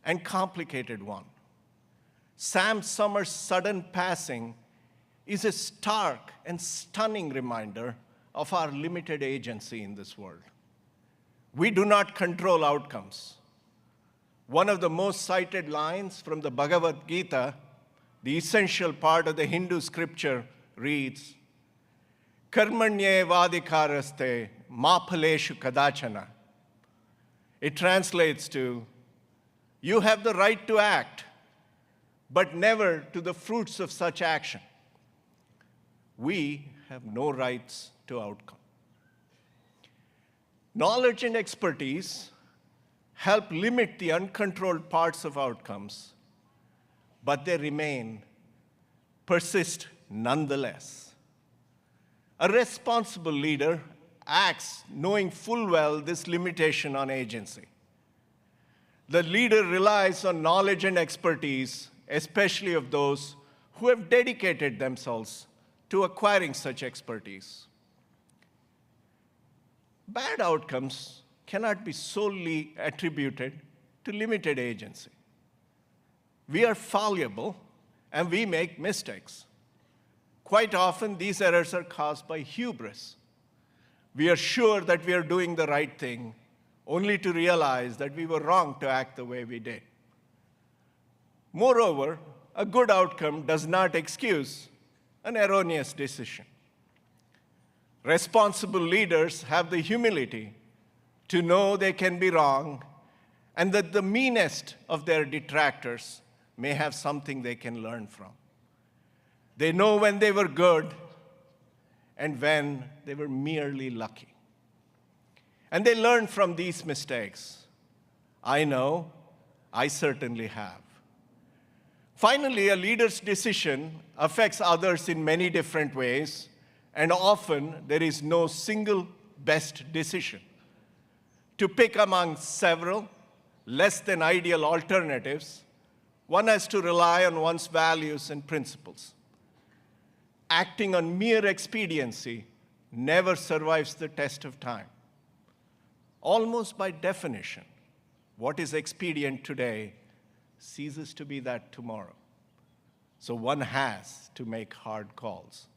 and complicated one. Sam Summers' sudden passing is a stark and stunning reminder of our limited agency in this world. We do not control outcomes. One of the most cited lines from the Bhagavad Gita, the essential part of the Hindu scripture, reads, Karmanye vadikaraste ma phaleshu kadachana. It translates to, you have the right to act, but never to the fruits of such action. We have no rights to outcome. Knowledge and expertise help limit the uncontrolled parts of outcomes, but they persist nonetheless. A responsible leader acts knowing full well this limitation on agency. The leader relies on knowledge and expertise, especially of those who have dedicated themselves to acquiring such expertise. Bad outcomes cannot be solely attributed to limited agency. We are fallible and we make mistakes. Quite often, these errors are caused by hubris. We are sure that we are doing the right thing, only to realize that we were wrong to act the way we did. Moreover, a good outcome does not excuse an erroneous decision. Responsible leaders have the humility to know they can be wrong and that the meanest of their detractors may have something they can learn from. They know when they were good and when they were merely lucky. And they learn from these mistakes. I know, I certainly have. Finally, a leader's decision affects others in many different ways, and often there is no single best decision. To pick among several less than ideal alternatives, one has to rely on one's values and principles. Acting on mere expediency never survives the test of time. Almost by definition, what is expedient today ceases to be that tomorrow. So one has to make hard calls.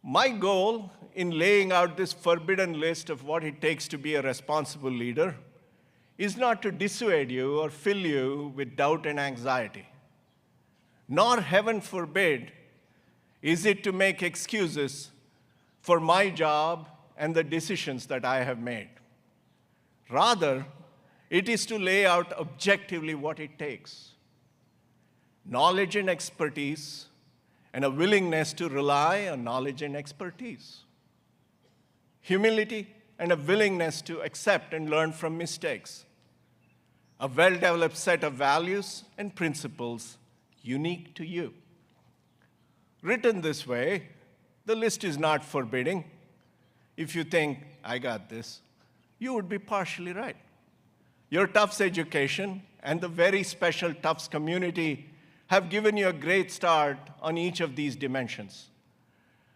My goal in laying out this forbidden list of what it takes to be a responsible leader is not to dissuade you or fill you with doubt and anxiety. Nor, heaven forbid, is it to make excuses for my job and the decisions that I have made. Rather, it is to lay out objectively what it takes. Knowledge and expertise, and a willingness to rely on knowledge and expertise. Humility and a willingness to accept and learn from mistakes. A well-developed set of values and principles unique to you. Written this way, the list is not forbidding. If you think, I got this, you would be partially right. Your Tufts education and the very special Tufts community have given you a great start on each of these dimensions.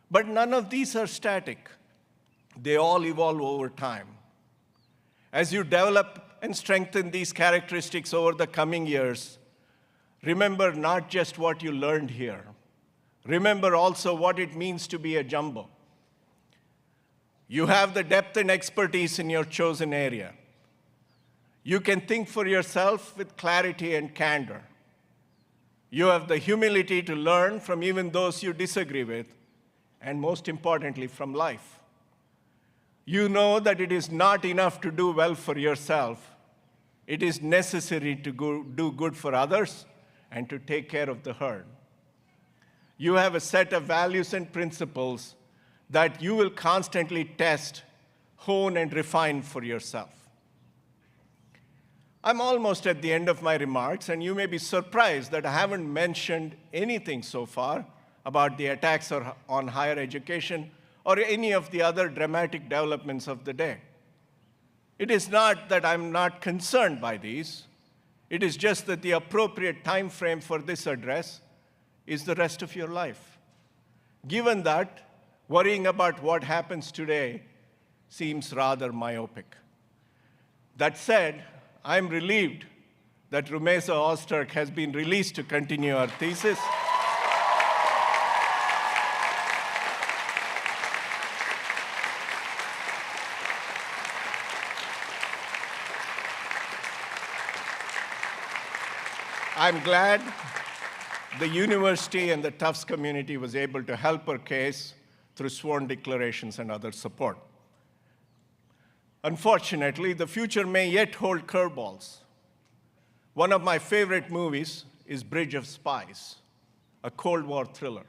But none of these are static. They all evolve over time. As you develop and strengthen these characteristics over the coming years, remember not just what you learned here. Remember also what it means to be a jumbo. You have the depth and expertise in your chosen area. You can think for yourself with clarity and candor. You have the humility to learn from even those you disagree with, and most importantly, from life. You know that it is not enough to do well for yourself. It is necessary to do good for others and to take care of the herd. You have a set of values and principles that you will constantly test, hone, and refine for yourself. I'm almost at the end of my remarks, and you may be surprised that I haven't mentioned anything so far about the attacks on higher education or any of the other dramatic developments of the day. It is not that I'm not concerned by these. It is just that the appropriate time frame for this address is the rest of your life. Given that, worrying about what happens today seems rather myopic. That said, I'm relieved that Rumesa Ozturk has been released to continue her thesis. I'm glad the university and the Tufts community was able to help her case through sworn declarations and other support. Unfortunately, the future may yet hold curveballs. One of my favorite movies is Bridge of Spies, a Cold War thriller.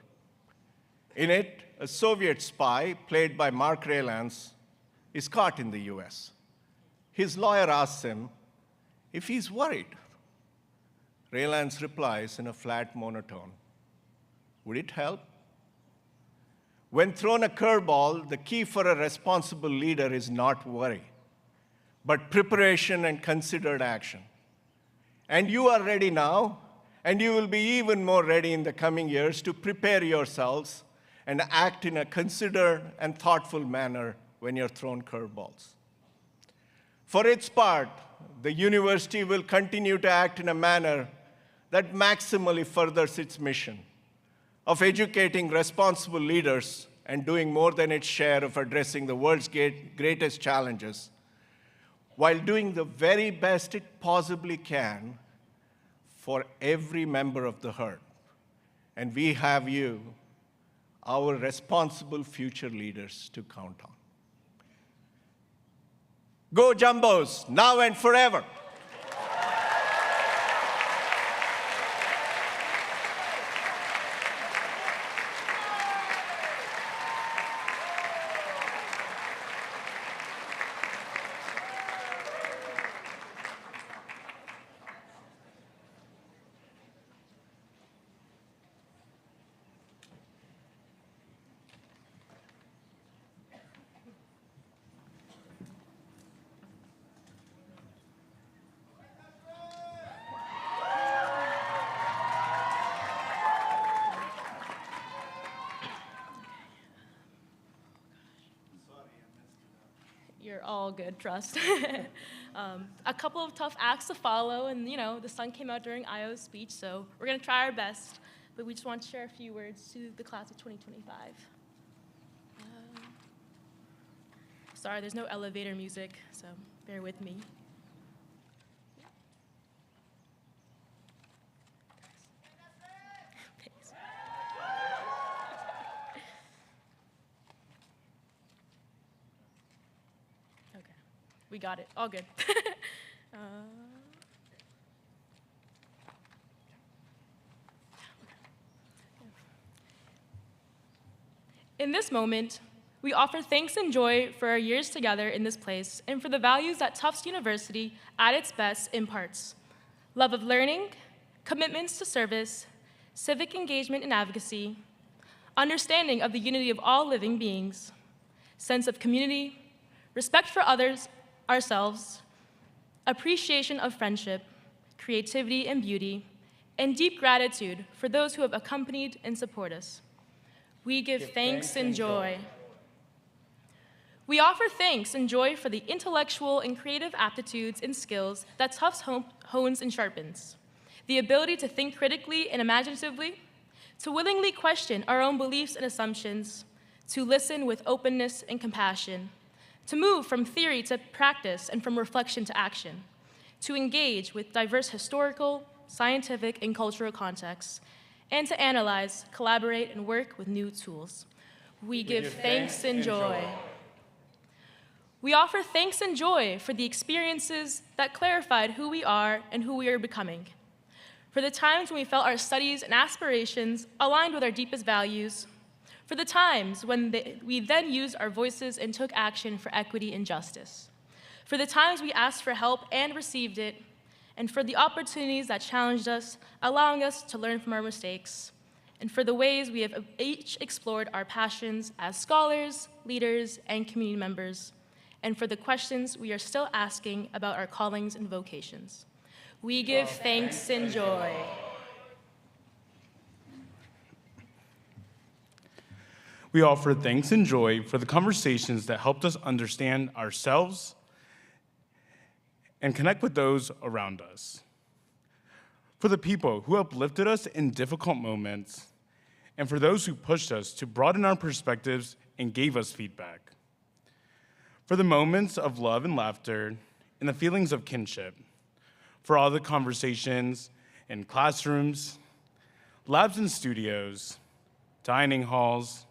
In it, a Soviet spy, played by Mark Rylance, is caught in the US. His lawyer asks him if he's worried. Rylance replies in a flat monotone, "Would it help?" When thrown a curveball, the key for a responsible leader is not worry, but preparation and considered action. And you are ready now, and you will be even more ready in the coming years to prepare yourselves and act in a considered and thoughtful manner when you're thrown curveballs. For its part, the university will continue to act in a manner that maximally furthers its mission of educating responsible leaders and doing more than its share of addressing the world's greatest challenges, while doing the very best it possibly can for every member of the herd. And we have you, our responsible future leaders, to count on. Go Jumbos, now and forever.
all good, trust. A couple of tough acts to follow, and the sun came out during Io's speech, so we're gonna try our best. But we just want to share a few words to the class of 2025. Sorry, there's no elevator music, so bear with me. We got it, all good. In this moment, we offer thanks and joy for our years together in this place and for the values that Tufts University, at its best, imparts. Love of learning, commitments to service, civic engagement and advocacy, understanding of the unity of all living beings, sense of community, respect for others, ourselves, appreciation of friendship, creativity and beauty, and deep gratitude for those who have accompanied and support us. We give thanks and joy. We offer thanks and joy for the intellectual and creative aptitudes and skills that Tufts hones and sharpens, the ability to think critically and imaginatively, to willingly question our own beliefs and assumptions, to listen with openness and compassion, to move from theory to practice and from reflection to action, to engage with diverse historical, scientific, and cultural contexts, and to analyze, collaborate, and work with new tools. We give thanks and joy. We offer thanks and joy for the experiences that clarified who we are and who we are becoming, for the times when we felt our studies and aspirations aligned with our deepest values, for the times when we then used our voices and took action for equity and justice, for the times we asked for help and received it, and for the opportunities that challenged us, allowing us to learn from our mistakes, and for the ways we have each explored our passions as scholars, leaders, and community members, and for the questions we are still asking about our callings and vocations. We give thanks and joy.
We offer thanks and joy for the conversations that helped us understand ourselves and connect with those around us. For the people who uplifted us in difficult moments, and for those who pushed us to broaden our perspectives and gave us feedback. For the moments of love and laughter and the feelings of kinship. For all the conversations in classrooms, labs and studios, dining halls,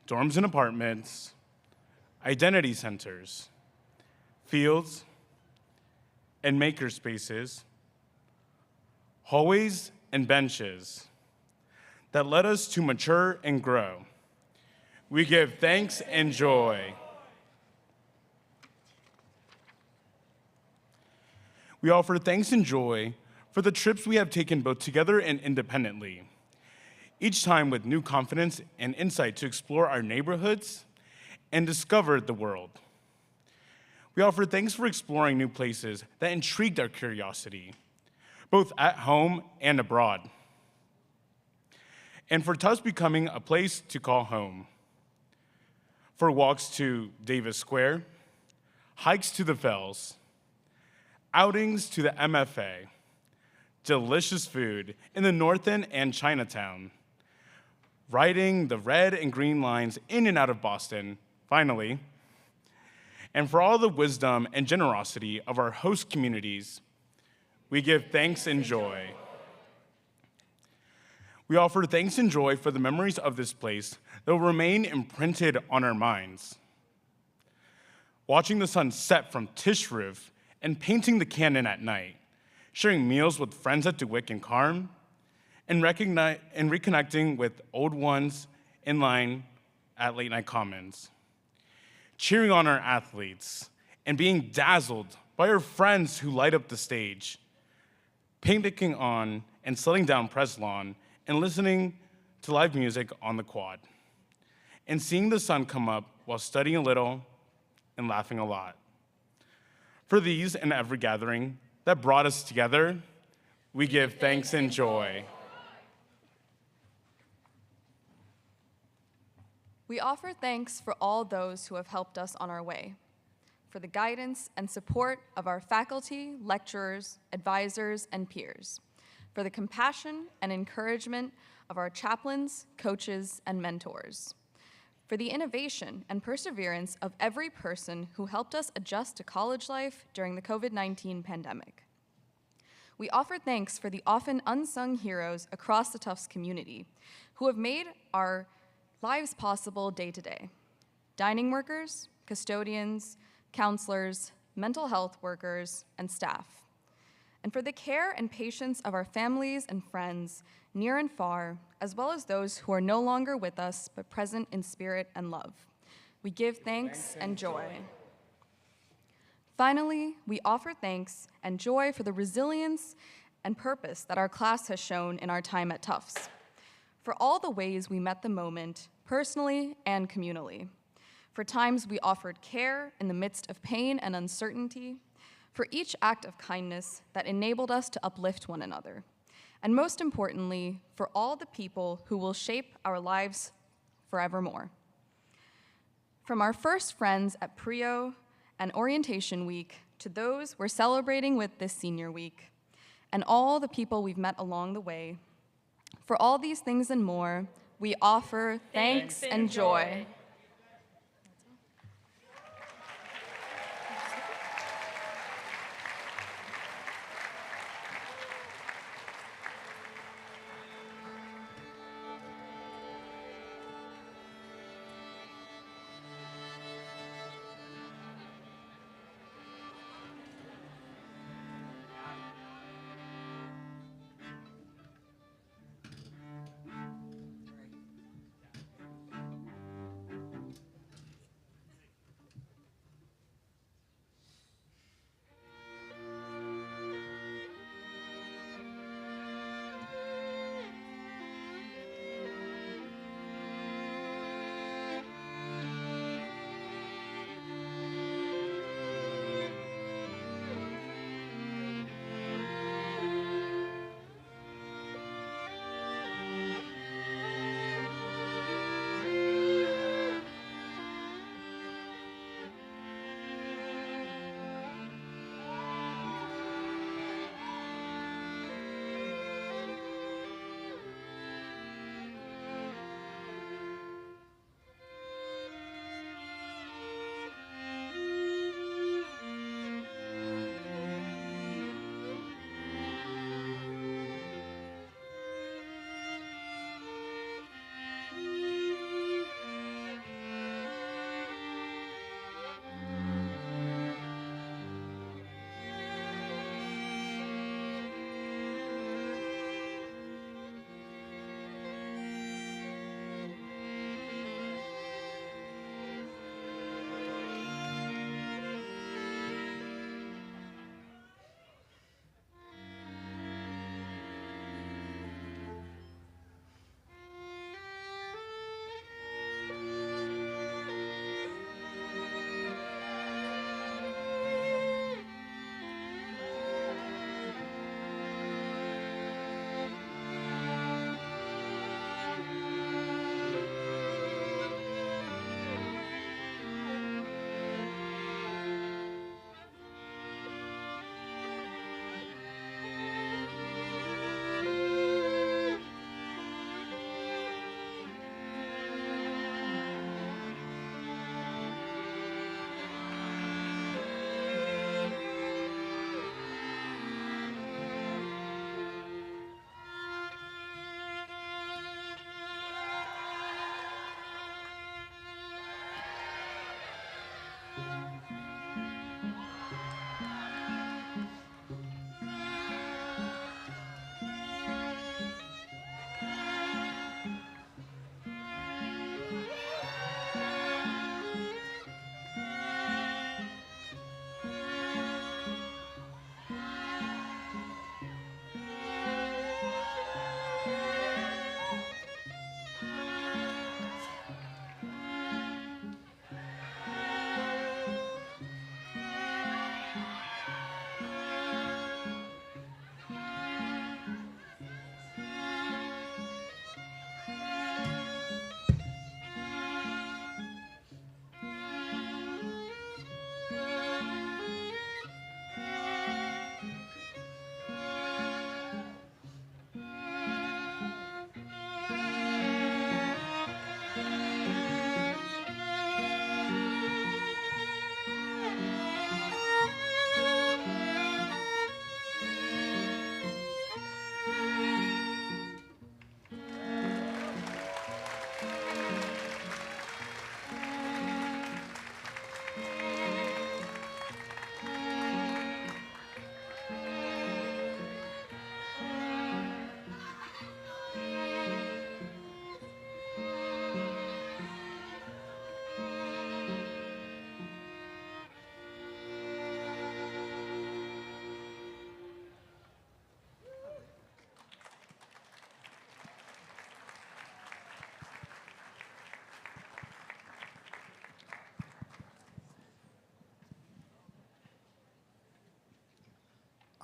dorms and apartments, identity centers, fields, and maker spaces, hallways and benches that led us to mature and grow. We give thanks and joy. We offer thanks and joy for the trips we have taken both together and independently, each time with new confidence and insight to explore our neighborhoods and discover the world. We offer thanks for exploring new places that intrigued our curiosity, both at home and abroad, and for Tufts becoming a place to call home. For walks to Davis Square, hikes to the Fells, outings to the MFA, delicious food in the North End and Chinatown, riding the red and green lines in and out of Boston, finally, and for all the wisdom and generosity of our host communities, we give thanks and joy. We offer thanks and joy for the memories of this place that will remain imprinted on our minds. Watching the sun set from Tisch Roof and painting the cannon at night, sharing meals with friends at DeWick and Carm, and reconnecting with old ones in line at Late Night Commons. Cheering on our athletes and being dazzled by our friends who light up the stage, picnicking on and sledding down Press Lawn and listening to live music on the quad, and seeing the sun come up while studying a little and laughing a lot. For these and every gathering that brought us together, we give thanks and joy.
We offer thanks for all those who have helped us on our way, for the guidance and support of our faculty, lecturers, advisors, and peers, for the compassion and encouragement of our chaplains, coaches, and mentors, for the innovation and perseverance of every person who helped us adjust to college life during the COVID-19 pandemic. We offer thanks for the often unsung heroes across the Tufts community who have made our lives possible day to day. Dining workers, custodians, counselors, mental health workers, and staff. And for the care and patience of our families and friends, near and far, as well as those who are no longer with us, but present in spirit and love. We give thanks and joy. Finally, we offer thanks and joy for the resilience and purpose that our class has shown in our time at Tufts, for all the ways we met the moment, personally and communally, for times we offered care in the midst of pain and uncertainty, for each act of kindness that enabled us to uplift one another, and most importantly, for all the people who will shape our lives forevermore. From our first friends at Prio and Orientation Week to those we're celebrating with this senior week, and all the people we've met along the way, for all these things and more, we offer thanks and joy.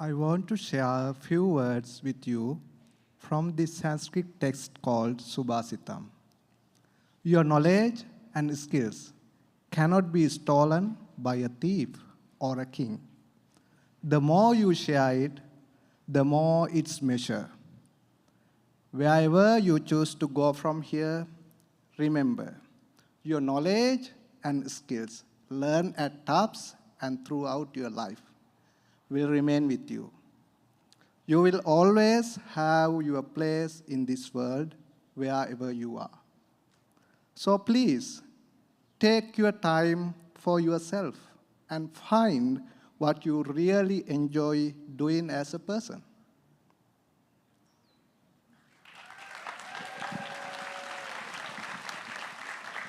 I want to share a few words with you from this Sanskrit text called Subhasitam. Your knowledge and skills cannot be stolen by a thief or a king. The more you share it, the more it's measured. Wherever you choose to go from here, remember, your knowledge and skills learned at Tufts and throughout your life will remain with you. You will always have your place in this world wherever you are. So please, take your time for yourself and find what you really enjoy doing as a person.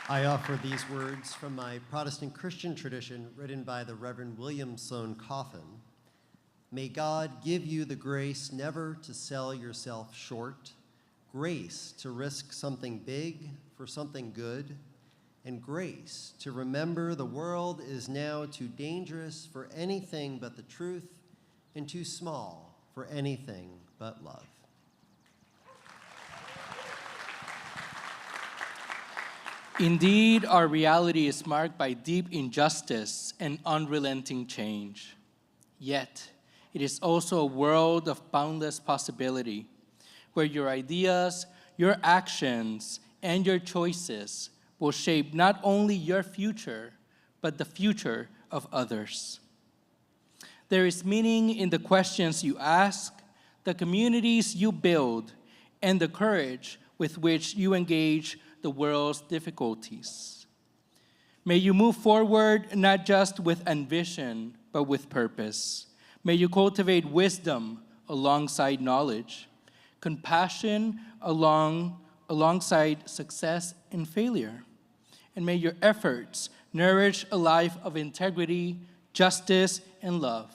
I offer these words from my Protestant Christian tradition written by the Reverend William Sloane Coffin. May God give you the grace never to sell yourself short, grace to risk something big for something good, and grace to remember the world is now too dangerous for anything but the truth and too small for anything but love.
Indeed, our reality is marked by deep injustice and unrelenting change. Yet, it is also a world of boundless possibility, where your ideas, your actions, and your choices will shape not only your future, but the future of others. There is meaning in the questions you ask, the communities you build, and the courage with which you engage the world's difficulties. May you move forward not just with ambition, but with purpose. May you cultivate wisdom alongside knowledge, compassion alongside success and failure. And may your efforts nourish a life of integrity, justice, and love.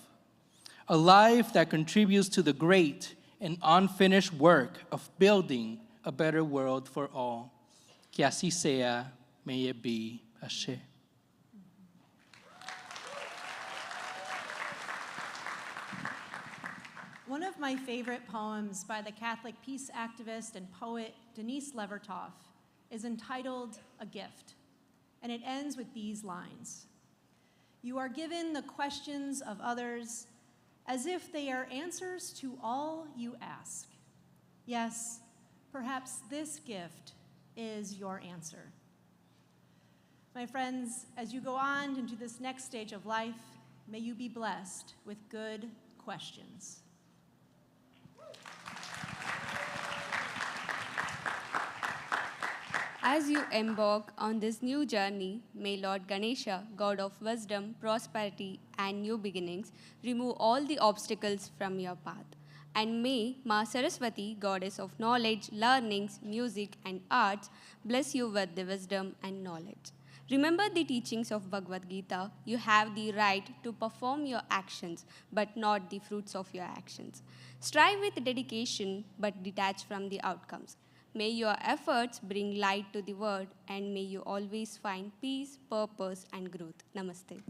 A life that contributes to the great and unfinished work of building a better world for all. Que así sea, may it be. Ashe.
One of my favorite poems by the Catholic peace activist and poet Denise Levertov is entitled A Gift, and it ends with these lines. You are given the questions of others as if they are answers to all you ask. Yes, perhaps this gift is your answer. My friends, as you go on into this next stage of life, may you be blessed with good questions.
As you embark on this new journey, may Lord Ganesha, God of wisdom, prosperity, and new beginnings, remove all the obstacles from your path. And may Ma Saraswati, goddess of knowledge, learnings, music, and arts, bless you with the wisdom and knowledge. Remember the teachings of Bhagavad Gita. You have the right to perform your actions, but not the fruits of your actions. Strive with dedication, but detach from the outcomes. May your efforts bring light to the world, and may you always find peace, purpose, and growth. Namaste.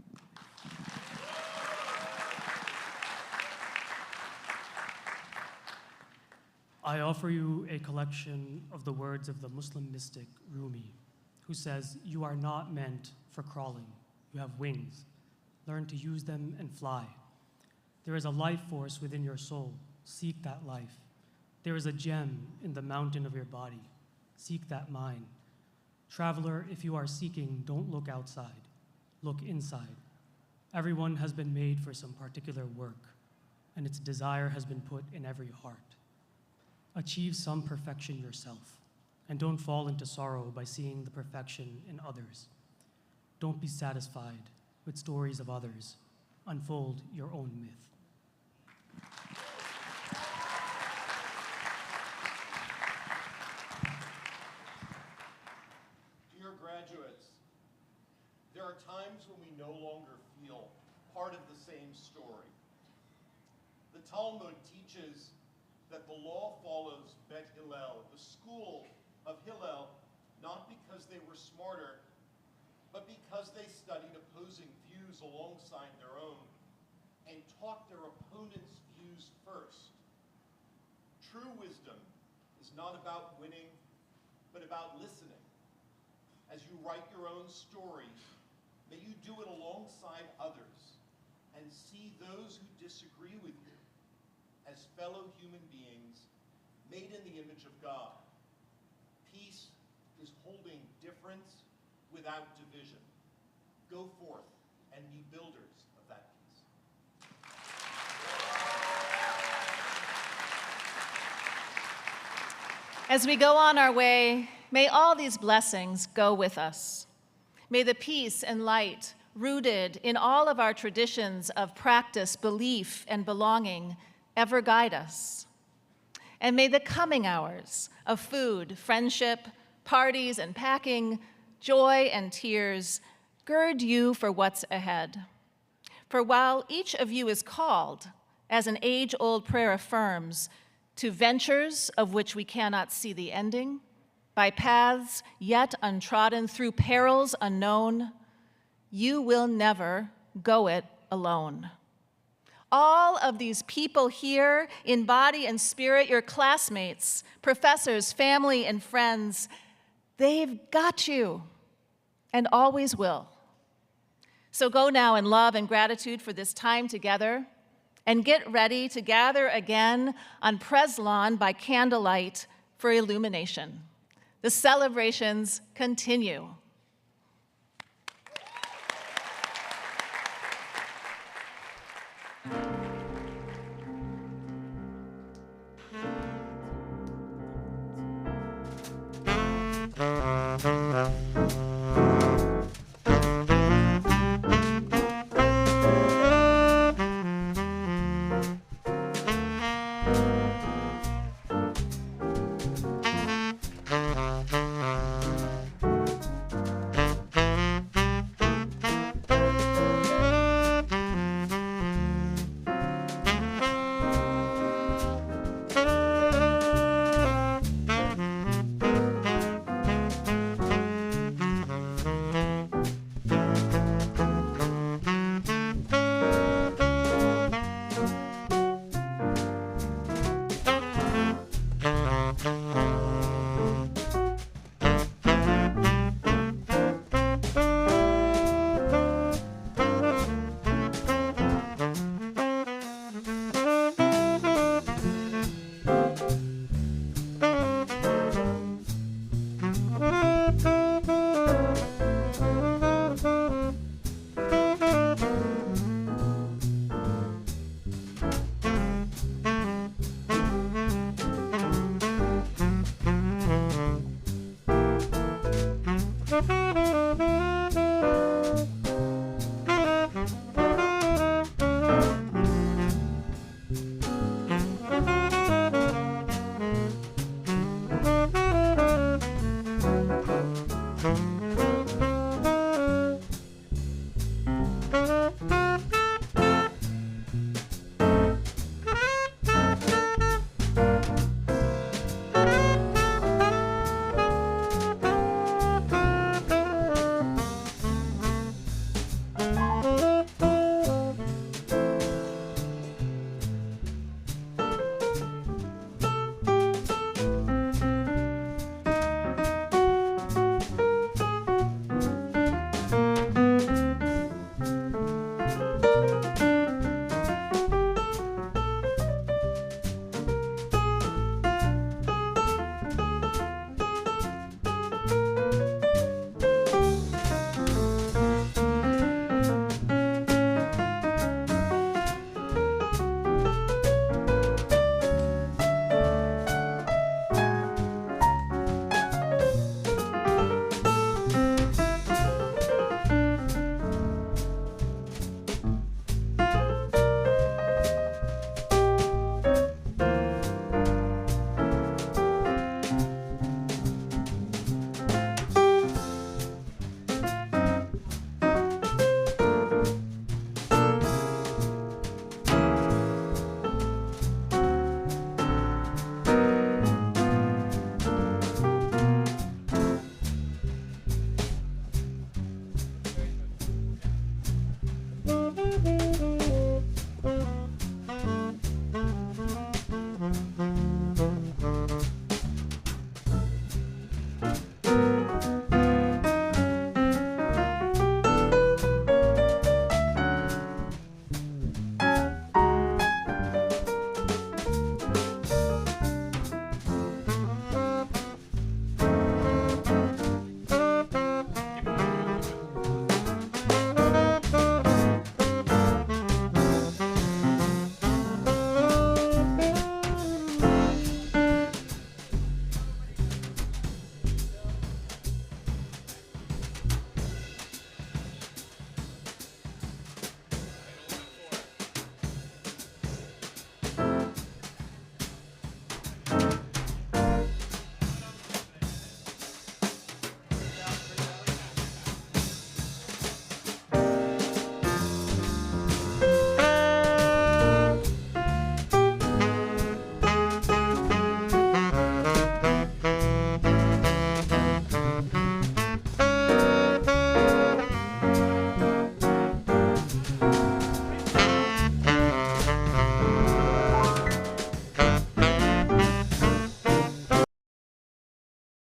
I offer you a collection of the words of the Muslim mystic Rumi, who says, "You are not meant for crawling. You have wings. Learn to use them and fly. There is a life force within your soul. Seek that life. There is a gem in the mountain of your body. Seek that mine. Traveler, if you are seeking, don't look outside. Look inside. Everyone has been made for some particular work, and its desire has been put in every heart. Achieve some perfection yourself, and don't fall into sorrow by seeing the perfection in others. Don't be satisfied with stories of others. Unfold your own myth."
Dear graduates, there are times when we no longer feel part of the same story. The Talmud teaches that the law follows Bet Hillel, the school of Hillel, not because they were smarter, but because they studied opposing views alongside their own and taught their opponents' views choose first. True wisdom is not about winning, but about listening. As you write your own story, may you do it alongside others and see those who disagree with you as fellow human beings made in the image of God. Peace is holding difference without division. Go forth and be builders of that peace.
As we go on our way, may all these blessings go with us. May the peace and light rooted in all of our traditions of practice, belief, and belonging ever guide us. And may the coming hours of food, friendship, parties, and packing, joy and tears gird you for what's ahead. For while each of you is called, as an age-old prayer affirms, to ventures of which we cannot see the ending, by paths yet untrodden, through perils unknown, you will never go it alone. All of these people here, in body and spirit, your classmates, professors, family, and friends, they've got you and always will. So go now in love and gratitude for this time together, and get ready to gather again on Pres Lawn by candlelight for illumination. The celebrations continue.
Thank you.